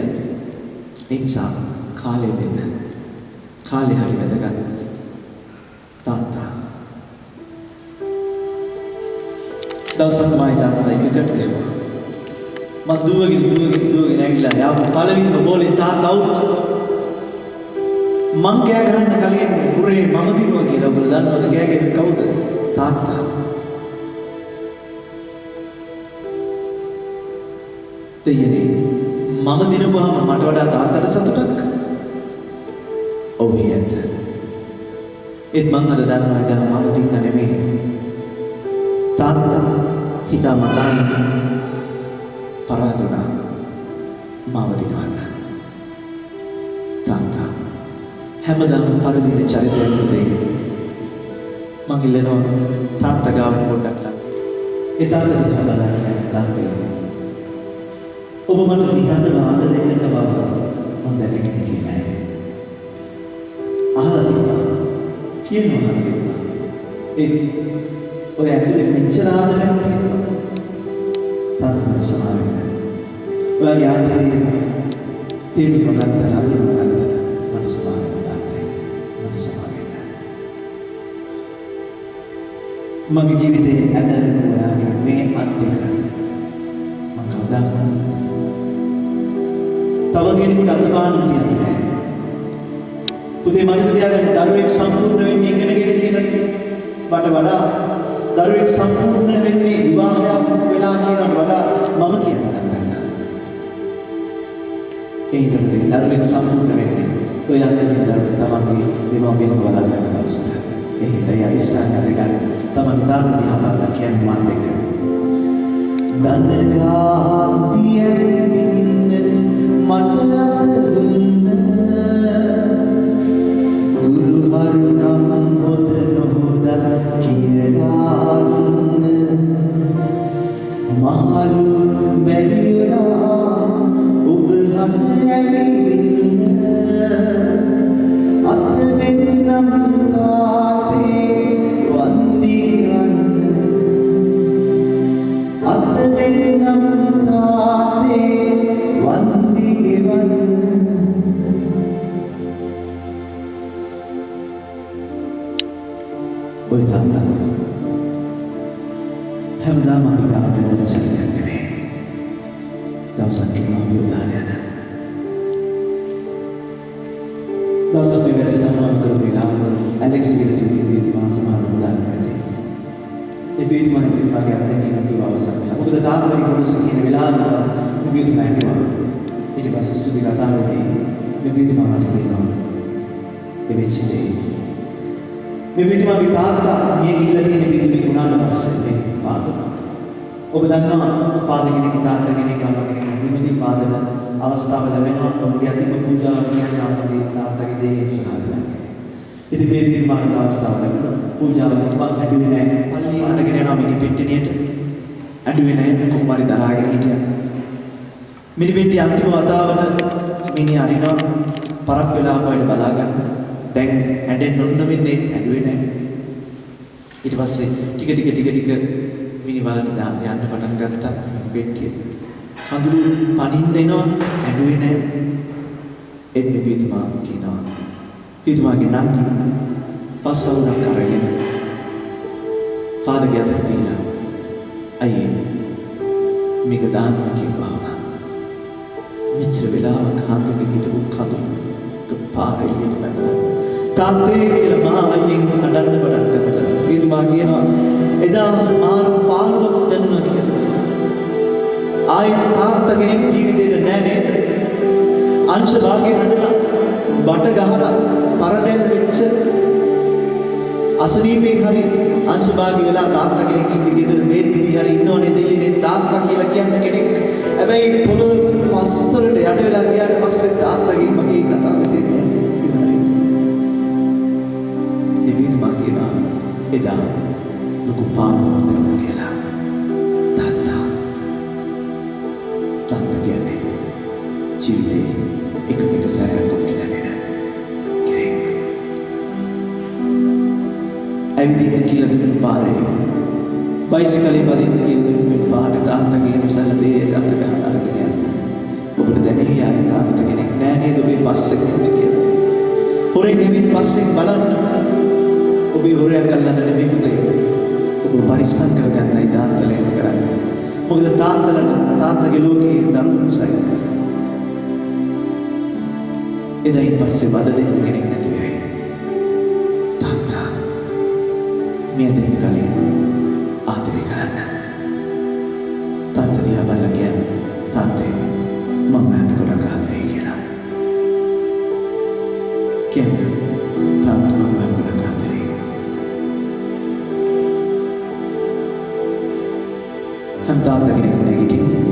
ඒ නිසා කාලය දෙන්න. කාලය හරි වැදගත්. තාත්තා. දවසක් මම තාත්තා එක්කකට ගියා. මම දුවගෙන ඇවිල්ලා යාම පළවෙනිම බෝලෙන් තාත්තා අවුට්. මං කෑ ගහන්න කලින් පුරේ මම දිනුවා කියලා ඔයගොල්ලෝ දන්නවද කෑ ගන්නේ කවුද? තාත්තා. දෙයනේ මම දිනපුවාම මට වඩා තාත්තට සතුටක්. ඔව් ඇත්ත. ඒත් මං අද දන්නවා දැන් මම දින්න නෙමෙයි. තාත්තා හිතාමතාන පරාදුනා මාව දිනවන්න. තාත්තා හැමදාම පරදින චරිතයක් පුතේ. මං ඉල්ලනවා තාත්තා ගාවට පොඩ්ඩක් ලක්. ඒ තාත්තා දිහා බලන්න තාත්තේ. ඔබ මට නිහඬව ආදරය කරන බව මම දැනගෙන හිටියේ නෑ. අහලා තිබ්බා. කියනවා නේද? ඒ ඔය ඇතුලේ මෙච්චර ආදරයක් තියෙනවා. තාත්තා මට සමාව වෙන්න. ඔයාගේ ආදරේ තේරුම් ගන්න අඳුරම ගන්න මට සමාව වෙන්න තාත්තේ. මට සමාව වෙන්න. මගේ ජීවිතේ ඇදගෙන ඔයාගේ මේ අත් දෙක මම කවදාවත් තව කෙනෙකුට අතපාන්න තියන්නේ නැහැ. පුතේ මතක තියාගන්න දරුවෙක් සම්පූර්ණ වෙන්නේ ඉගෙනගෙන කියන වට වඩා දරුවෙක් සම්පූර්ණ වෙන්නේ විවාහයක් වෙලා කියනකට වඩා මම කියන ගන්න. ඒ හිතේ දරුවෙක් සම්පූර්ණ වෙන්නේ ඔය අන්තිම දරුවා තමන්ගේ දෙමව්පියන් වලක් ගන්න දවසට. ඒ හිතේ අදිස්ථානය දෙකක් තමන් තාත්තා දිහා බලලා කියන්නේ මාත් එක්ක. දනගා පියවින්න මට අත දුන්න ගුරු හරුකම් හොද නොහොද කියලා දුන්න මහලු බැරියලා ඔබ හට ඇවිදින්න අත දෙන්නම් තාතේ වන්දිවන්න අත දෙන්නම් තාතේ වන්දිවන්න ඔය තාත්තා හැමදාම අපි ගාවට යන චරිතයක් නෙමෙයි. දවසක් කිව්වා උදාහරණයක්. දවසක් මේ වැඩසටහන කරපු වෙලාවක ඇලෙක්ස් විරජුගේ වේදිකාව සමාරෝහ උදාහරණයක්. ඒ වේදිකාවේ අත්දැකීම කිව්වා අවසන් වෙලා. මොකද තාත්තා කොටස කියන වෙලාවට මේ වේදිකාව කිව්වා. ඊට පස්සේ ස්තුති කතාවේදී මේ වේදිකාවට කියනවා. ඒ වෙච්ච දේ මේ විදිහේ තාත්තා මිය ගිහිල්ලා තියෙන විදිහේ ගුණාට පස්සේ මේ ෆාදර් ඔබ දන්නවා ෆාදර් කෙනෙක් තාත්තා කෙනෙක් අම්මා කෙනෙක් දිනුදී ෆාදර් අවස්ථාව ලැබෙනවා ඔහුගේ අතිම පූජාව කියන්නේ අපේ තාත්තගේ දේ සුණාදලාගේ. ඉතින් මේ පිළිමානක අවස්ථාව ලැබුණා. පූජාව තිබ්බා ඇඬුවේ නැහැ. පල්ලිය අරගෙන යනවා මිනි පෙට්ටිනියට. ඇඬුවේ නැහැ කොහොම හරි දරාගෙන හිටියා. මිනි පෙට්ටිය අන්තිම වතාවට මිනි අරිනවා පරක් වෙලා කොහෙද බලා ගන්න. දැන් ඇඬෙන්න ඕන වෙන්නේ ඇඬුවේ නැහැ. ඊට පස්සේ ටික මිනි වලට යන්න පටන් ගත්තා මිනි පෙට්ටිය. කඳුළු පනින්න එනවා ඇඬුවේ නැහැ. එත් පියතුමා කියනවා. පියතුමාගේ නම් පස්සවුරක් අරගෙන පාදගේ අතට දීලා අයියේ මේක දාන්න කිව්වම මෙච්චර වෙලාවක් හංගගෙන හිටපු කඳුළු පාරේ පැනලා තාත්තේ කියලා මා අයියෙන් අඬන්න පටන් ගත්තා. පියතුමා කියනවා එදා මාරු පාළුවක් දැනුණා කියලා. ආයෙත් තාත්තා කෙනෙක් ජීවිතේට නෑ නේද? අංශ භාගය හදලා බට ගහලා පරණැල් වෙච්ච අසනීපේ හරි අංශ භාගය වෙලා තාත්තා කෙනෙක් ඉඳි ගෙදර මේ දිදි හරි ඉන්නවනේ දෙයිනේ තාත්තා කියලා කියන්න කෙනෙක්. හැබැයි පොළොව පස්සලට යට වෙලා ගියාට පස්සේ තාත්තගේ මගේ කතාව තේරෙන්නේ ඉවරයි. ඒ විදිහම කියනවා එදා ලොකු පාළුවක් දැම්ම කියලා. තාත්තා කියන්නේ ජීවිතේ එක සැරයක් ඔබට ලැබෙන කෙනෙක්. ඇවිදින්න කියලා දුන්නු පාරේ බයිසිකලේ පදින්න කියලා දුන්නු පාරේ තාත්තා කියන සැලදේ අත ගන්න අරගෙන යනවා. ඔබට දැනෙයි ආයේ තාත්තා කෙනෙක් නෑ නේද ඔබේ පස්සෙන් ඉන්නේ කියලා. හොරෙන් ඇවිත් පස්සෙන් බලන්න ඔබේ හොරයක් අල්ලන්න නෙමෙයි පුතේ. ඔබ පරිස්සම් කරගන්නයි තාත්තලා එහෙම කරන්නේ. මොකද තාත්තගේ ලෝකේ දරුවෝ නිසායි. එදායින් පස්සේ වද දෙන්න කෙනෙක් නැති වෙයි. තාත්තා මිය දෙන්න කලින් ආදරය කරන්න. තාත්තා දිහා බලලා කියන්නේ තාත්තේ මම ඔයාට ගොඩක් ආදරේ කියලා. කියන්නේ තාත්තා මම ඔයාට ගොඩක් ආදරේ. हम තාත්තා කෙනෙක් නැගිටින්නේ.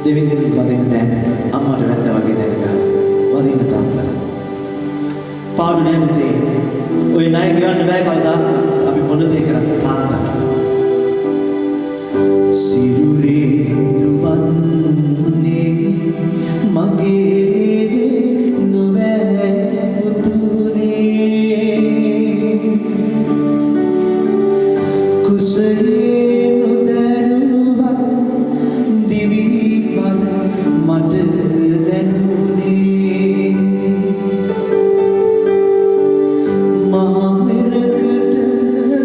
දෙවියන් වදින්න දැන් අම්මට වැද්දා වගේ දැනගා වදින්න තාත්තලා. පාඩු නැමතේ ඔය ණය ගෙවන්න බෑ කවදාවත්. අපි මොන දේ කරත් තාත්තා. සිරුරේ දුවන්නේ මගේ නොවැ පුතුනේ කුසලේ නොදරුවත් දිවි බල මට දැනුනේ මහා මෙරකට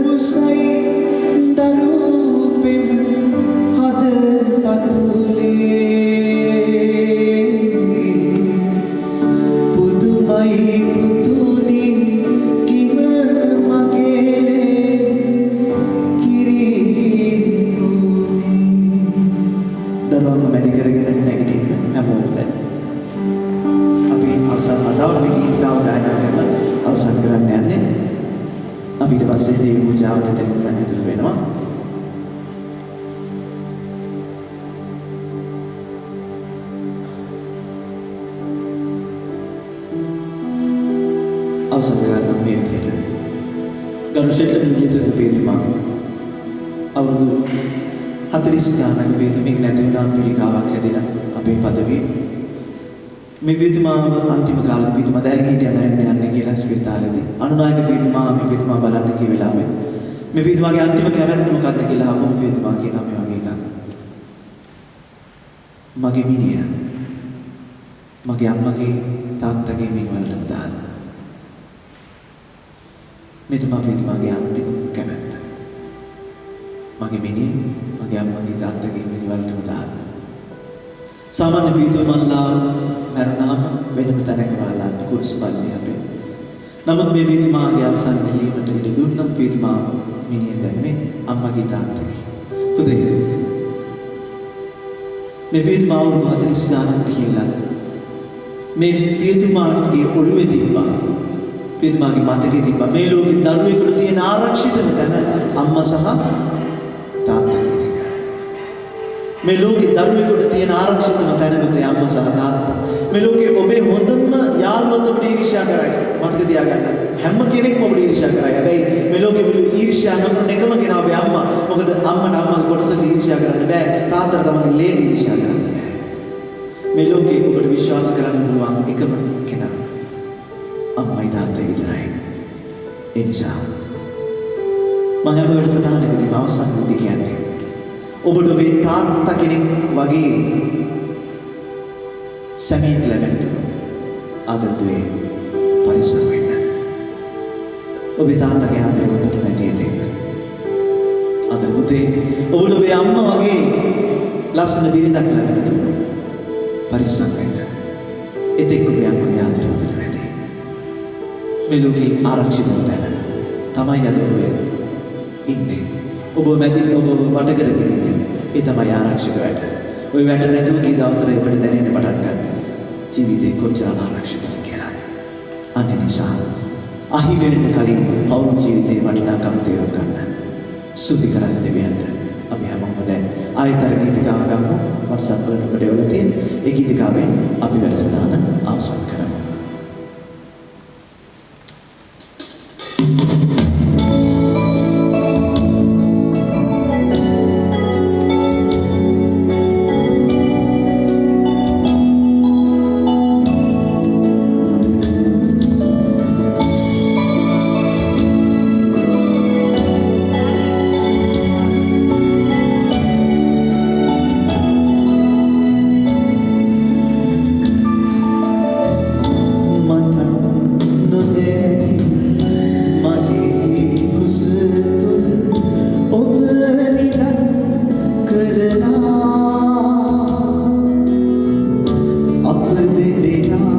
මුසයි දරු පෙම හද පතුලේ පුදුමයි පුතුනි කිම මගේ දරුවන්ව වැඩි කරගෙන නැගිටින්න හැමෝම බෑ. අපි අවසන් වතාවට මේ ගීතිකාව ගායනා කරලා අවසන් කරන්න යන්නේ. අපි ඊට පස්සේ දේව පූජාවට දෙන්න ඇතුළු වෙනවා. අවසන් කරන්න මේ විදිහට. ගරුෂෙට නියුතු පිළිතුමා අවුරුදු 40 ගානක පිළිතුමක් නැති වුණා පිළිකාවක් හැදිලා අපේ පදවිය. මේ පිළිතුමාව අන්තිම කාලේ පිළිතුමා දැනගෙන හිටියා මැරෙන්න යන්නේ කියලා ස්පිරිතාලේදී. අනුනායක පිළිතුමා මේ පිළිතුමා බලන්න ගිය වෙලාවේ මේ පිළිතුමාගේ අන්තිම කැමැත්ත මොකක්ද කියලා අහපු පිළිතුමා කියනවා මේ වගේ එකක්. මගේ මිනිහ මගේ අම්මගේ තාත්තගේ මිනිවලටම දාන්න. මේ තමයි පිළිතුමාගේ අන්තිම කැමැත්ත. මගේ මිනිහ මගේ අම්මගේ තාත්තගේ මිනිවලටම දාන්න. සාමාන්‍ය පිළිතුමන්ලා මරණාම වෙනම තැනක බලන්න කුරුස්පල්ලි අපේ. නමුත් මේ පිළිතුමාගේ අවසන් නිලීමට ඉඩ දුන්නා පිළිතුමාව මිනිහ දැම්මේ අම්මගේ තාත්තගේ. පුතේ මේ පිළිතුමා අවුරුදු 40 ගානක් කියලා මේ පිළිතුමාගේ ඔළුවේ තිබ්බා. පිළිතුමාගේ මතකයේ තිබ්බා මේ ලෝකේ දරුවෙකුට තියෙන ආරක්ෂිතම තැන අම්මා සහ මේ ලෝකේ දරුවෙකුට තියෙන ආරක්ෂිතම තැන පුතේ අම්මා සහ තාත්තා. මේ ලෝකේ ඔබේ හොඳම යාළුවොත් ඔබට ඊර්ෂ්‍යා කරයි. මතක තියාගන්න. හැම කෙනෙක්ම ඔබට ඊර්ෂ්‍යා කරයි. හැබැයි මේ ලෝකේ ඊර්ෂ්‍යා නොකරන එකම කෙනා ඔබේ අම්මා. මොකද අම්මට අම්මගේ කොටසක ඊර්ෂ්‍යා කරන්න බෑ. තාත්තට තමන්ගේ ලේට ඊර්ෂ්‍යා කරන්න බෑ. මේ ලෝකේ ඔබට විශ්වාස කරන්න පුළුවන් එකම කෙනා අම්මයි තාත්තයි විතරයි. ඒ නිසා මම හැම වැඩසටහනකදීම අවසන් මුදී කියන්නේ ඔබට ඔබේ තාත්තා කෙනෙක් වගේ සැමියෙක් ලැබෙනතුරු ආදරදුවේ පරිස්සම් වෙන්න. ඔබේ තාත්තගේ ආදරය හොඳට නැති දෙයක්. ආදර පුතේ ඔබට ඔබේ අම්මා වගේ ලස්සන බිරිඳක් ලැබෙනතුරු පරිස්සම් වෙන්න. එතෙක් ඔබේ අම්මගේ ආදරය හොඳට නැති. මේ ලෝකේ ආරක්ෂිතව තැන තමයි අද ඔබ ඉන්නේ. ඔබ මැදින් ඔබ වට කරගෙන ඉන්නේ. ඒ තමයි ආරක්ෂක වැඩ. ওই වැඩ නැතුව කී දවසට ඔබට දැනෙන්න පටන් ගන්න. ජීවිතේ කොච්චර ආරක්ෂිතද කියලා. අන්න නිසා අහිමි වෙන්න කලින් පෞල් ජීවිතේ වටිනාකම තේරුම් ගන්න. සුදි කරන්න දෙවියන්ට. අපි හැමෝම දැන් ආයතර ගීතිකාව ගමු. WhatsApp වල කොට තියෙන ඒ ගීතිකාවෙන් අපි වැඩසටහන අවසන් කරමු. අප දෙදෙනා